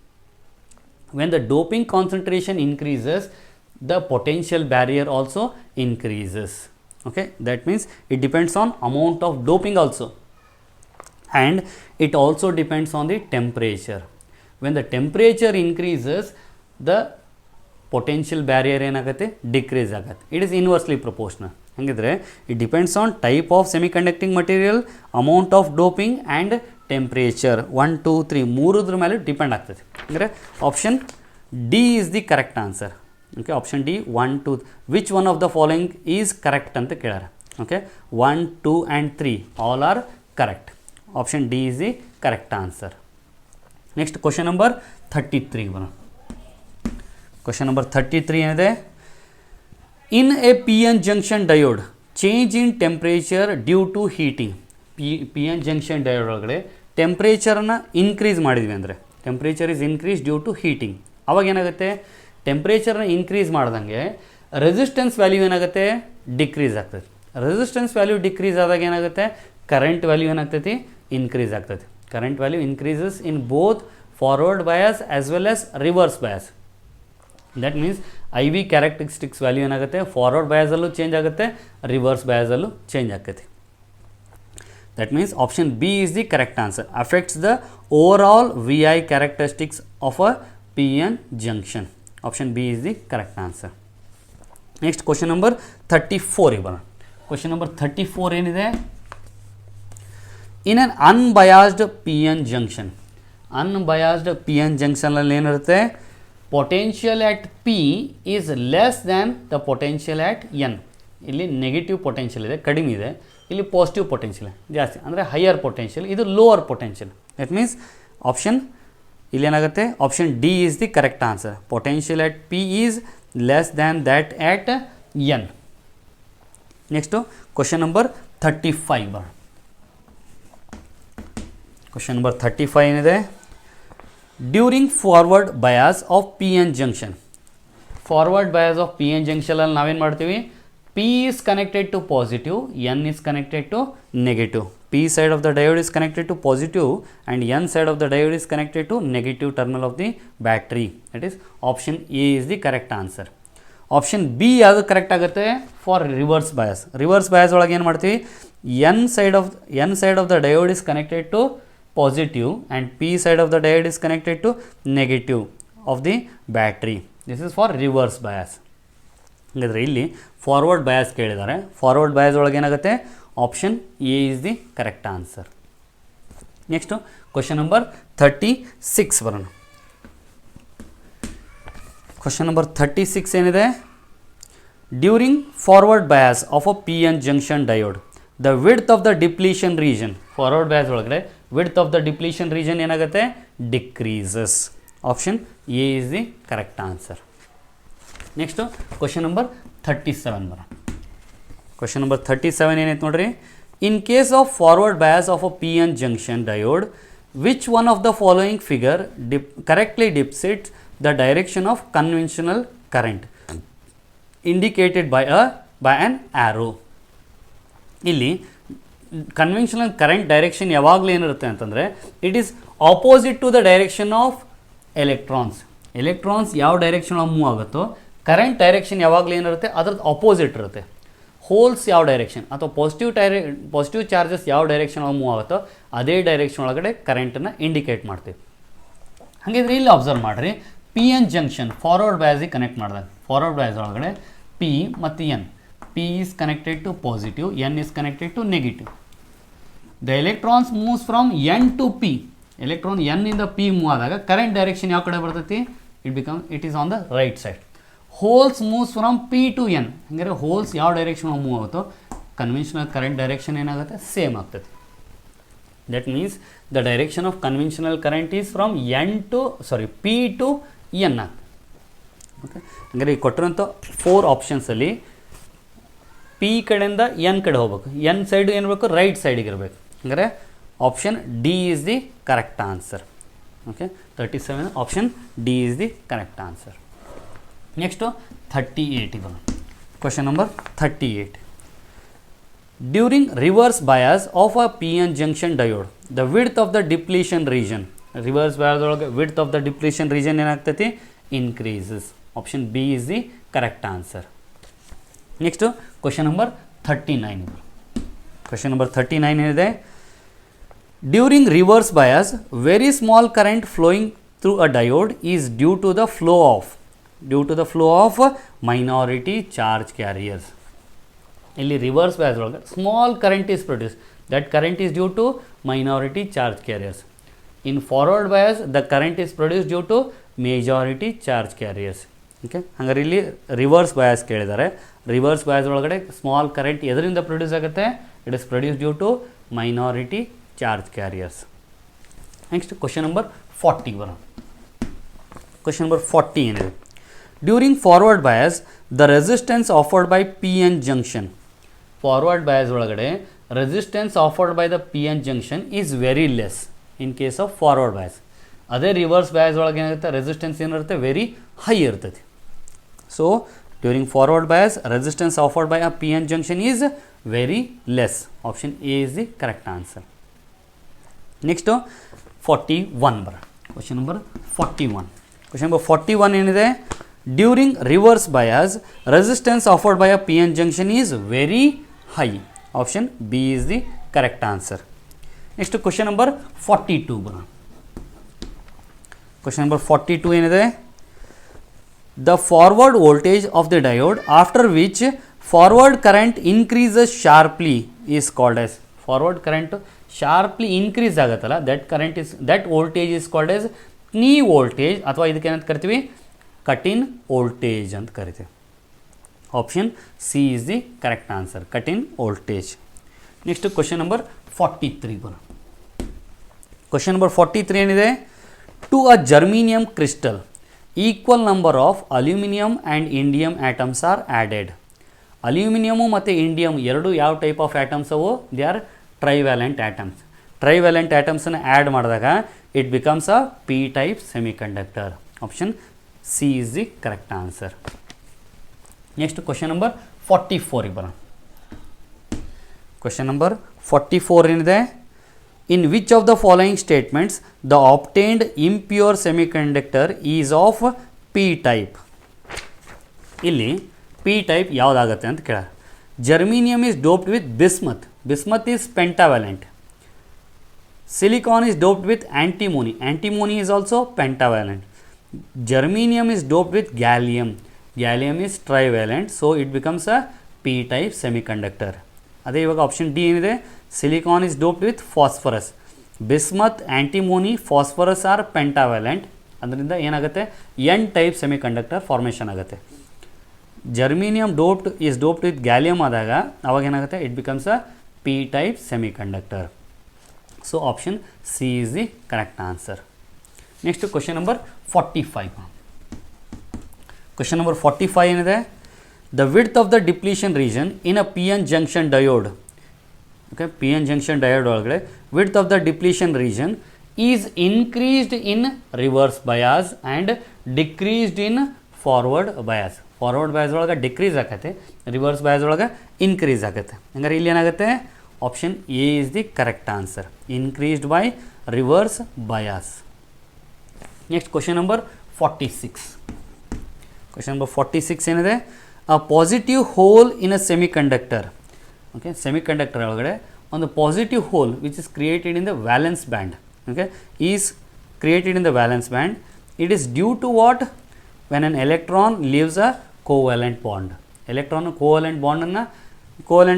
When the doping concentration increases, the potential barrier also increases. Okay, that means it depends on amount of doping also, and it also depends on the temperature. When the temperature increases, the potential barrier ಏನಾಗುತ್ತೆ decrease ಆಗುತ್ತೆ. It is inversely proportional. ಹಾಗಿದ್ರೆ it depends on type of semiconducting material, amount of doping and temperature. 1 2 3 ಮೂರದ್ರ ಮೇಲೆ depend ಆಗ್ತದೆ. ಅಂದರೆ option D is the correct answer. Okay, option D 1 2 which one of the following is correct ಅಂತ ಕೇಳ್ಯಾರ. Okay, 1 2 and 3 all are correct. Option D is the correct answer. Next question number 33 ಬರೋಣ. Question number 33 ಏನಿದೆ, in a P N junction diode change in temperature due to heating. P N junction diode ಒಳಗಡೆ ಟೆಂಪ್ರೇಚರನ್ನು increase ಮಾಡಿದ್ವಿ ಅಂದರೆ, temperature is increase due to heating. ಅವಾಗ ಏನಾಗುತ್ತೆ, ಟೆಂಪ್ರೇಚರ್ನ increase ಮಾಡ್ದಂಗೆ ರೆಸಿಸ್ಟೆನ್ಸ್ ವ್ಯಾಲ್ಯೂ ಏನಾಗುತ್ತೆ ಡಿಕ್ರೀಸ್ ಆಗ್ತದೆ. ರೆಸಿಸ್ಟೆನ್ಸ್ ವ್ಯಾಲ್ಯೂ ಡಿಕ್ರೀಸ್ ಆದಾಗ ಏನಾಗುತ್ತೆ, ಕರೆಂಟ್ ವ್ಯಾಲ್ಯೂ ಏನಾಗ್ತೈತಿ ಇನ್ಕ್ರೀಸ್ ಆಗ್ತೈತಿ. Current value increases in both forward bias as well as reverse bias. That means I V characteristics value ಏನಾಗುತ್ತೆ ಫಾರ್ವರ್ಡ್ ಬಯಾಸಲ್ಲೂ ಚೇಂಜ್ ಆಗುತ್ತೆ, ರಿವರ್ಸ್ ಬಯಾಸಲ್ಲೂ ಚೇಂಜ್ ಆಗ್ತೈತಿ. That means option B is the correct answer. Affects the overall VI characteristics of a PN junction. Option B is the correct answer. Next question number 34 ibana. Question number 34 ಏನಿದೆ, in an unbiased P N junction, unbiased P N ಜಂಕ್ಷನಲ್ಲಿ ಏನಿರುತ್ತೆ, potential at P is less than the potential at N. ಇಲ್ಲಿ negative potential ಇದೆ, ಕಡಿಮೆ ಇದೆ, ಇಲ್ಲಿ positive potential ಜಾಸ್ತಿ, ಅಂದರೆ ಹೈಯರ್ ಪೊಟೆನ್ಷಿಯಲ್, ಇದು lower potential. That means option ಇಲ್ಲಿ ಏನಾಗುತ್ತೆ, option D is the correct answer. Potential at P is less than that at N. Next question number 35 ಬರೋಣ. ಕ್ವಶನ್ ನಂಬರ್ 35 ಏನಿದೆ, during forward bias of P N junction. Forward bias of P N ಜಂಕ್ಷನಲ್ಲಿ ನಾವೇನು ಮಾಡ್ತೀವಿ, P is connected to positive, N is connected to negative. P side of the diode is connected to positive and N side of the diode is connected to negative terminal of the battery. That is option A is the correct answer. Option B ಯಾವುದು correct ಆಗುತ್ತೆ, for reverse bias. Reverse bias ಒಳಗೆ ಏನು ಮಾಡ್ತೀವಿ, N side of the diode is connected to positive and P side of the diode is connected to negative of the battery. This is for reverse bias. ಹಾಗಾದರೆ ಇಲ್ಲಿ forward bias ಕೇಳಿದ್ದಾರೆ. Forward bias ಒಳಗೆ ಏನಾಗುತ್ತೆ, option A is the correct answer. Next question number 36 ಬರೋಣ. Question number 36 ಏನಿದೆ, during forward bias of a P N junction diode the width of the depletion region. Forward bias ಒಳಗಡೆ width of the depletion region ಏನಾಗುತ್ತೆ, decreases. Option A is the correct answer. Next question number 37 ಬರೋಣ. Question number 37 ಏನೈತೆ ನೋಡ್ರಿ, in case of forward bias of a P N junction diode which one of the following figure correctly depicts the direction of conventional current indicated by an arrow. ಇಲ್ಲಿ conventional current direction ಯಾವಾಗಲೂ ಏನಿರುತ್ತೆ ಅಂತಂದರೆ, it is opposite to the direction of electrons. Electrons ಯಾವ direction ಒಳಗೆ move ಆಗುತ್ತೋ, current direction ಯಾವಾಗಲೂ ಏನಿರುತ್ತೆ ಅದ್ರದ್ದು ಆಪೋಸಿಟ್ ಇರುತ್ತೆ. ಹೋಲ್ಸ್ ಯಾವ ಡೈರೆಕ್ಷನ್ ಅಥವಾ ಪಾಸಿಟಿವ್ ಚಾರ್ಜಸ್ ಯಾವ ಡೈರೆಕ್ಷನ್ ಒಳಗೆ ಮೂವ್ ಆಗುತ್ತೋ ಅದೇ ಡೈರೆಕ್ಷನ್ ಒಳಗಡೆ ಕರೆಂಟನ್ನು ಇಂಡಿಕೇಟ್ ಮಾಡ್ತೀವಿ. ಹಾಗಿದ್ರೆ ಇಲ್ಲಿ ಅಬ್ಸರ್ವ್ ಮಾಡಿರಿ, ಪಿ ಎನ್ ಜಂಕ್ಷನ್ ಫಾರ್ವರ್ಡ್ ಬಯಾಸಿಗೆ ಕನೆಕ್ಟ್ ಮಾಡಿದಾಗ, ಫಾರ್ವರ್ಡ್ ಬಯಾಸ್ ಒಳಗಡೆ ಪಿ ಮತ್ತು N, P is connected to positive, N is connected to negative. The electrons moves from N to P. Electron N ಇಂದ ಪಿ ಮೂವ್ ಆದಾಗ current direction ಯಾವ ಕಡೆ ಬರ್ತೈತಿ, it is on the right side. Holes moves from P to N. ಹಾಗಾದರೆ holes ಯಾವ direction move ಆಗುತ್ತೋ conventional current direction ಏನಾಗುತ್ತೆ, same ಆಗ್ತದೆ. That means the direction of conventional current is from P to N ಆಗ್ತದೆ. Okay, ಹಾಗಾದರೆ ಈ ಕೊಟ್ಟಿರೋಂಥ 4 ಆಪ್ಷನ್ಸಲ್ಲಿ P ಕಡೆಯಿಂದ N ಕಡೆ ಹೋಗ್ಬೇಕು, ಎನ್ ಸೈಡ್ ಏನಿರಬೇಕು, ರೈಟ್ ಸೈಡಿಗೆ ಇರಬೇಕು. ಹಾಗಾದರೆ option D is the correct answer. Okay, 37 option D is the correct answer. Next 38 ಬರೋಣ. Question number 38, during reverse bias of a P N junction diode the width of the depletion region. Reverse bias ಒಳಗೆ width of the depletion region ಏನಾಗ್ತೈತಿ, increases. Option B is the correct answer. Next question number 39. Question number 39 ಏನಿದೆ, during reverse bias very small current flowing through a diode is due to the flow of minority charge carriers. ಇಲ್ಲಿ reverse bias ಒಳಗೆ small current is produce, that current is due to minority charge carriers. In forward bias the current is produce due to majority charge carriers. Okay, ಹಾಗಾದ್ರೆ ಇಲ್ಲಿ reverse bias ಕೇಳಿದ್ದಾರೆ. Reverse bias ಒಳಗಡೆ small current ಎದರಿಂದ produce ಆಗುತ್ತೆ, it is produce due to minority charge carriers. Next question number 40 ಬರೋಣ. Question number 40 ಏನಿದೆ, during forward bias the resistance offered by P N junction. Forward bias ಒಳಗಡೆ resistance offered by the P N junction is very less in case of forward bias. ಅದೇ reverse bias ಒಳಗೆ ಏನಿರುತ್ತೆ, resistance ಏನಿರುತ್ತೆ, very high ಇರ್ತೈತಿ. So during forward bias resistance offered by a P N junction is very less. Option A is the correct answer. Next 41 ಬರೋಣ. Question number 41. Question number 41 ಏನಿದೆ, during reverse bias resistance offered by a P N junction is very high. Option B is the correct answer. Next question number 42 ಬರೋಣ. Question number 42 ಏನಿದೆ, the forward voltage of the diode after which forward current increases sharply is called as. Forward current sharply increase ಆಗುತ್ತಲ್ಲ that voltage is called as knee voltage, ಅಥವಾ ಇದಕ್ಕೆ ಏನಂತ ಕರಿತೀವಿ, cut in voltage ಅಂತ ಕರಿತೀವಿ. Option C is the correct answer, cut in voltage. Next question number 43 ಬರೋ. Question number 43 ಏನಿದೆ, to a germanium crystal equal number of aluminium and indium atoms are added. Aluminium ಮತ್ತು indium ಎರಡು ಯಾವ type of atoms ಅವು, they are trivalent atoms. Trivalent ಆಟಮ್ಸನ್ನು add ಮಾಡಿದಾಗ it becomes a P type semiconductor. Option C is the correct answer. Next question number 44 ಬರೋಣ. Question number 44 ಏನಿದೆ, in which of the following statements the ಆಬ್ಟೈನ್ಡ್ impure semiconductor is of P type. ಇಲ್ಲಿ P type ಯಾವುದಾಗತ್ತೆ ಅಂತ ಕೇಳ. Germanium is doped with bismuth, bismuth is pentavalent. Silicon is doped with antimony, antimony is also pentavalent. Germanium is doped with gallium, gallium is trivalent, so it becomes a p type semiconductor. ಅದೇ ಇವಾಗ option D ಏನಿದೆ, silicon is doped with phosphorus, bismuth, antimony, phosphorus are pentavalent, ಅದರಿಂದ ಏನಾಗುತ್ತೆ, N type semiconductor formation ಆಗುತ್ತೆ. Germanium is doped with gallium ಆದಾಗ ಅವಾಗ ಏನಾಗುತ್ತೆ, it becomes a P type semiconductor. So option C is the correct answer. Next question number 45. Question number 45 ಏನಿದೆ, the width of the depletion region in a P N junction diode. Okay, P N junction diode ಒಳಗಡೆ width of the depletion region is increased in reverse bias and decreased in forward bias. Forward bias ಒಳಗೆ decrease ಆಗುತ್ತೆ, reverse bias ಒಳಗೆ increase ಆಗುತ್ತೆ. ಹಂಗಾರೆ ಇಲ್ಲಿ ಏನಾಗುತ್ತೆ, option A is the correct answer, increased by reverse bias. Next question number 46. Question number 46 ಏನಿದೆ, a positive hole in a semiconductor. Okay, semiconductor ಒಳಗಡೆ ಒಂದು positive hole which is created in the valence band. Okay, is created in the valence band. It is due to what, when an electron leaves a covalent bond. Electron covalent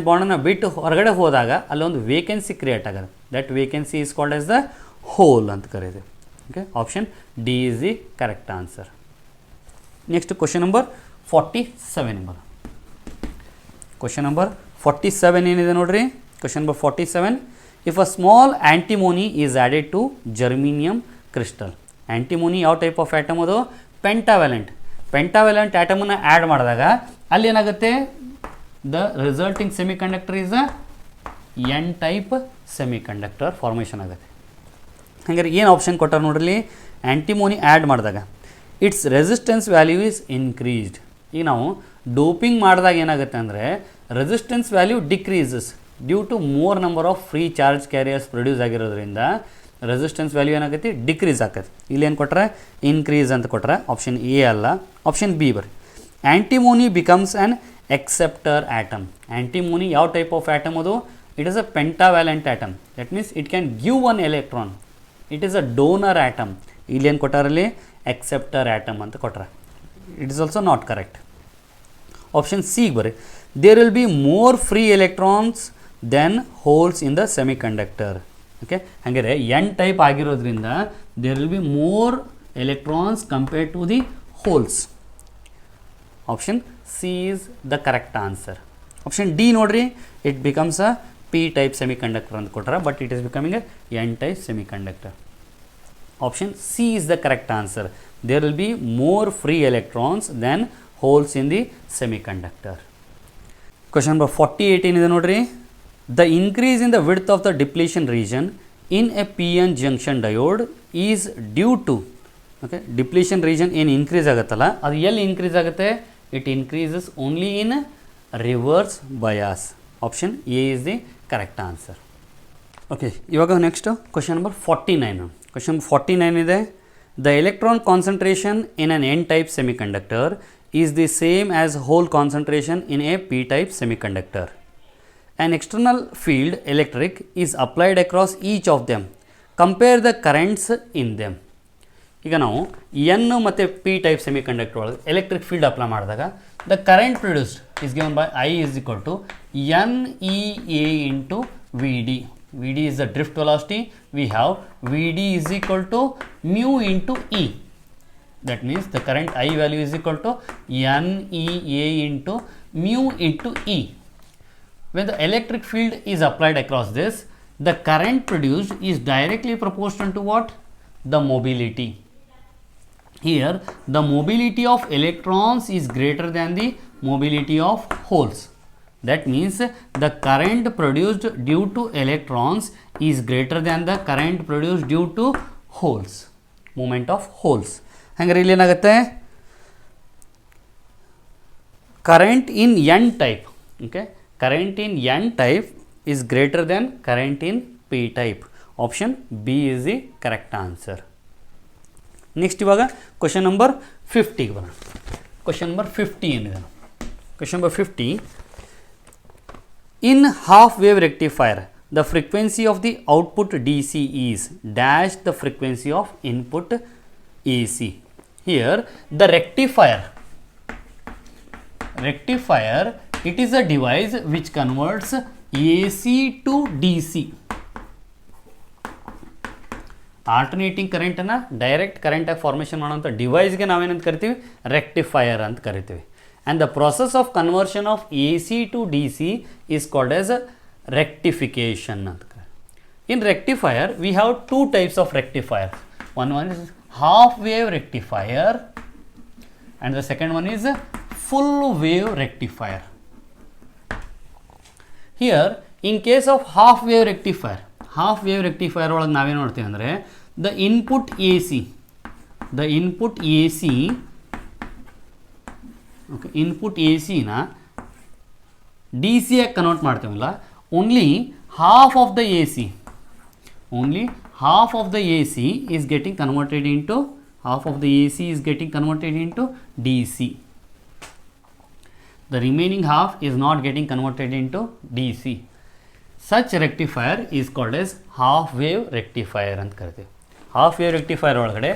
ಬಾಂಡನ್ನು ಬಿಟ್ಟು ಹೊರಗಡೆ ಹೋದಾಗ ಅಲ್ಲೊಂದು vacancy create ಆಗುತ್ತೆ. That vacancy is called as the hole ಅಂತ ಕರೀತೀವಿ. Okay, option D is the correct answer. Next question number 47 number. Question number 47 ಏನಿದೆ ನೋಡ್ರಿ. Question number 47, if a small antimony is added to germanium crystal. Antimony ಯಾವ type of atom ಅದು, pentavalent. Pentavalent ಆಟಮನ್ನು add ಮಾಡಿದಾಗ ಅಲ್ಲಿ ಏನಾಗುತ್ತೆ, the resulting semiconductor is a N type semiconductor formation ಆಗುತ್ತೆ. ಹಾಗಾದ್ರೆ ಏನು ಆಪ್ಷನ್ ಕೊಟ್ಟಾರ ನೋಡ್ರಿ, ಆ್ಯಂಟಿಮೋನಿ ಆ್ಯಡ್ ಮಾಡಿದಾಗ its resistance value is increased. ಈಗ ನಾವು ಡೋಪಿಂಗ್ ಮಾಡಿದಾಗ ಏನಾಗುತ್ತೆ ಅಂದರೆ resistance value decreases due to more number of free charge carriers produce ಆಗಿರೋದ್ರಿಂದ ರೆಸಿಸ್ಟೆನ್ಸ್ ವ್ಯಾಲ್ಯೂ ಏನಾಗುತ್ತೆ, ಡಿಕ್ರೀಸ್ ಆಗುತ್ತೆ. ಇಲ್ಲಿ ಏನು ಕೊಟ್ಟರೆ, ಇನ್ಕ್ರೀಸ್ ಅಂತ ಕೊಟ್ಟರೆ. ಆಪ್ಷನ್ ಎ ಅಲ್ಲ, ಆಪ್ಷನ್ ಬಿ ಬರ್ರಿ. Antimony becomes an acceptor atom. Antimony ಯಾವ ಟೈಪ್ ಆಫ್ ಆಟಮ್ ಅದು, it is a pentavalent atom. That means it can give one electron. It is a donor atom. ಇಲ್ಲಿ ಏನು ಕೊಟ್ಟಾರಲ್ಲಿ, acceptor atom ಅಂತ ಕೊಟ್ಟಾರ. It is also not correct. Option C ಬರ್ರಿ, there will be more free electrons than holes in the semiconductor. Okay, ಹಾಗಾದರೆ N type ಆಗಿರೋದ್ರಿಂದ there will be more electrons compared to the holes. Option C is the correct answer. Option D ನೋಡ್ರಿ, it becomes a P type semiconductor ಅಂತ ಕೊಟ್ಟಾರ, but it is becoming a N type semiconductor. Option C is the correct answer. There will be more free electrons than holes in the semiconductor. Question number 48 ಏನಿದೆ ನೋಡ್ರಿ, the increase in the width of the depletion region in a P N junction diode is due to. Okay, depletion region ಏನು increase ಆಗುತ್ತಲ್ಲ ಅದು ಎಲ್ಲಿ increase ಆಗುತ್ತೆ, it increases only in reverse bias. Option A is the correct answer. Okay, ಇವಾಗ next question number 49. Question 49 ಇದೆ, the electron concentration in an N type semiconductor is the same as hole concentration in a P type semiconductor. An external field electric is applied across each of them. Compare the currents in them. ಈಗ ನಾವು N ಮತ್ತು P type semiconductor ಒಳಗೆ electric field apply ಮಾಡಿದಾಗ the current produced is given by I is equal to n e A into v d. Vd is the drift velocity. We have Vd is equal to mu into E. That means the current I value is equal to NEA into mu into E. When the electric field is applied across this, the current produced is directly proportional to what? The mobility. Here, the mobility of electrons is greater than the mobility of holes. That means the current produced due to electrons is greater than the current produced due to holes. Movement of holes. Hangare illi enagutte? Current in N type. Okay. Current in N type is greater than current in P type. Option B is the correct answer. Next ivaga question number 50 ಗೆ ಬರೋಣ. Question number 50 ಏನಿದೆ? Question number 50. In half wave rectifier, the frequency of the output DC is dash the frequency of input AC. Here the rectifier, it is a device which converts AC to DC. Alternating ಕರೆಂಟನ್ನು direct ಕರೆಂಟಾಗಿ formation ಮಾಡೋಂಥ ಡಿವೈಸ್ಗೆ ನಾವೇನಂತ ಕರಿತೀವಿ? Rectifier ಅಂತ ಕರಿತೀವಿ. And the process of conversion of A C to D C is called as rectification ಅಂತ. In rectifier we have two types of rectifier. One is half wave rectifier and the second one is full wave rectifier. Here in case of half wave rectifier ಒಳಗೆ ನಾವೇನು ನೋಡ್ತೀವಿ ಅಂದರೆ the input AC ನ D C ಆಗಿ convert ಮಾಡ್ತೀವಲ್ಲ, only half of the AC is getting converted into DC. The remaining half is not getting converted into DC. Such rectifier is called as half wave rectifier ಅಂತ ಕರಿತೀವಿ. Half wave rectifier ಒಳಗಡೆ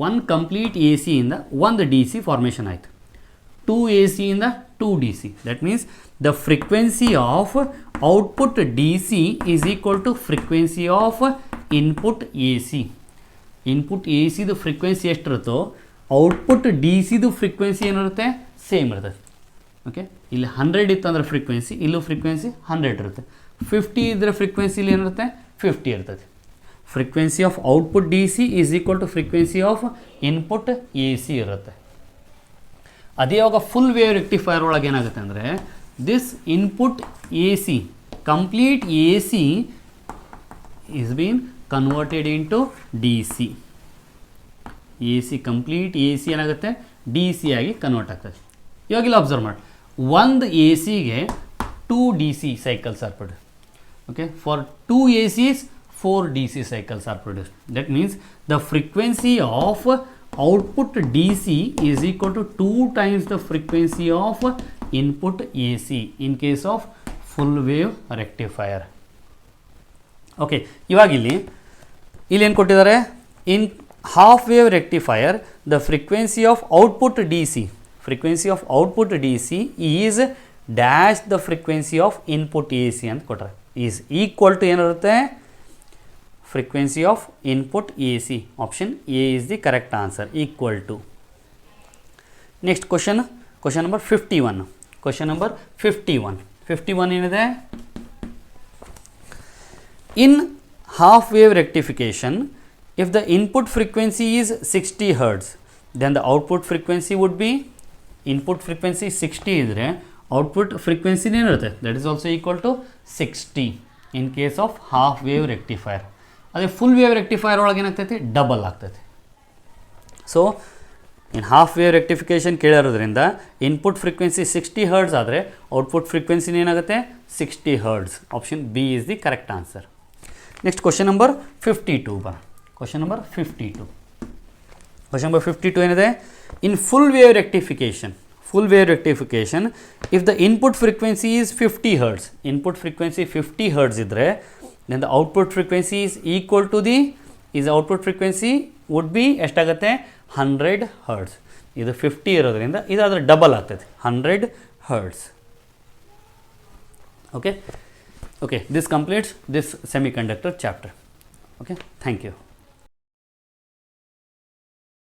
ಒಂದು complete A ಸಿಯಿಂದ ಒಂದು D C formation ಆಯಿತು. 2 AC ಇಂದ 2 DC. That means the frequency of output DC is equal to frequency of input AC. Input AC ದು frequency ಎಷ್ಟಿರುತ್ತೋ output D ಸಿದು frequency ಏನಿರುತ್ತೆ? Same ಇರ್ತದೆ. Okay, ಇಲ್ಲಿ 100 ಇತ್ತು ಅಂದರೆ ಫ್ರೀಕ್ವೆನ್ಸಿ, ಇಲ್ಲೂ ಫ್ರೀಕ್ವೆನ್ಸಿ 100 ಇರುತ್ತೆ. 50 ಇದ್ದರೆ ಫ್ರೀಕ್ವೆನ್ಸಿಲಿ ಏನಿರುತ್ತೆ? 50 ಇರ್ತದೆ. Frequency of output D C is equal to frequency of input A C ಇರುತ್ತೆ. ಅದೇ ಇವಾಗ ಫುಲ್ ವೇವ್ ರೆಕ್ಟಿಫೈರ್ ಒಳಗೆ ಏನಾಗುತ್ತೆ ಅಂದರೆ this input A C, complete A C is been converted into D C. A C complete A C ಏನಾಗುತ್ತೆ? D C ಆಗಿ convert ಆಗ್ತದೆ. ಇವಾಗಿಲ್ಲ ಅಬ್ಸರ್ವ್ ಮಾಡಿ, ಒಂದು ಎ ಸಿಗೆ 2 D C cycles are produce. Okay, for 2 A Cs 4 DC cycles are produced. That means the frequency of output DC is equal to 2 times the frequency of input AC in case of full wave rectifier. Okay, ಇವಾಗ ಇಲ್ಲಿ ಏನು ಕೊಟ್ಟಿದ್ದಾರೆ? In half wave rectifier the frequency of output DC is dash the frequency of input AC ಅಂತ ಕೊಟ್ಟರೆ is equal to ಏನಿರುತ್ತೆ? Frequency of input AC. Option A is the correct answer. Equal to. Next question number 51. Question number 51. 51 ಏನಿದೆ? In half wave rectification, if the input frequency is 60 Hz, then the output frequency would be, input frequency 60 ಇದ್ರೆ output frequency ಏನಿರುತ್ತೆ? That is also equal to 60 in case of half wave rectifier. ಅದೇ full wave rectifier ಒಳಗೆ ಏನಾಗ್ತೈತಿ? Double ಆಗ್ತೈತಿ. So in half wave rectification ಕೇಳಿರೋದ್ರಿಂದ input frequency 60 Hz ಆದರೆ output ಫ್ರೀಕ್ವೆನ್ಸಿನ ಏನಾಗುತ್ತೆ? 60 Hz. Option B is the correct answer. Next question number 52 ಬರ. Question number 52 ಏನಿದೆ? In full wave rectification if the input frequency is 50 Hz, input frequency 50 Hz ಇದ್ದರೆ then the output frequency is equal to output frequency would be ಎಷ್ಟಾಗುತ್ತೆ? 100 Hz. ಇದು 50 ಇರೋದ್ರಿಂದ ಇದಾದರೆ double ಆಗ್ತದೆ, 100 Hz. Okay, Okay, this completes this semiconductor chapter. Okay, thank you.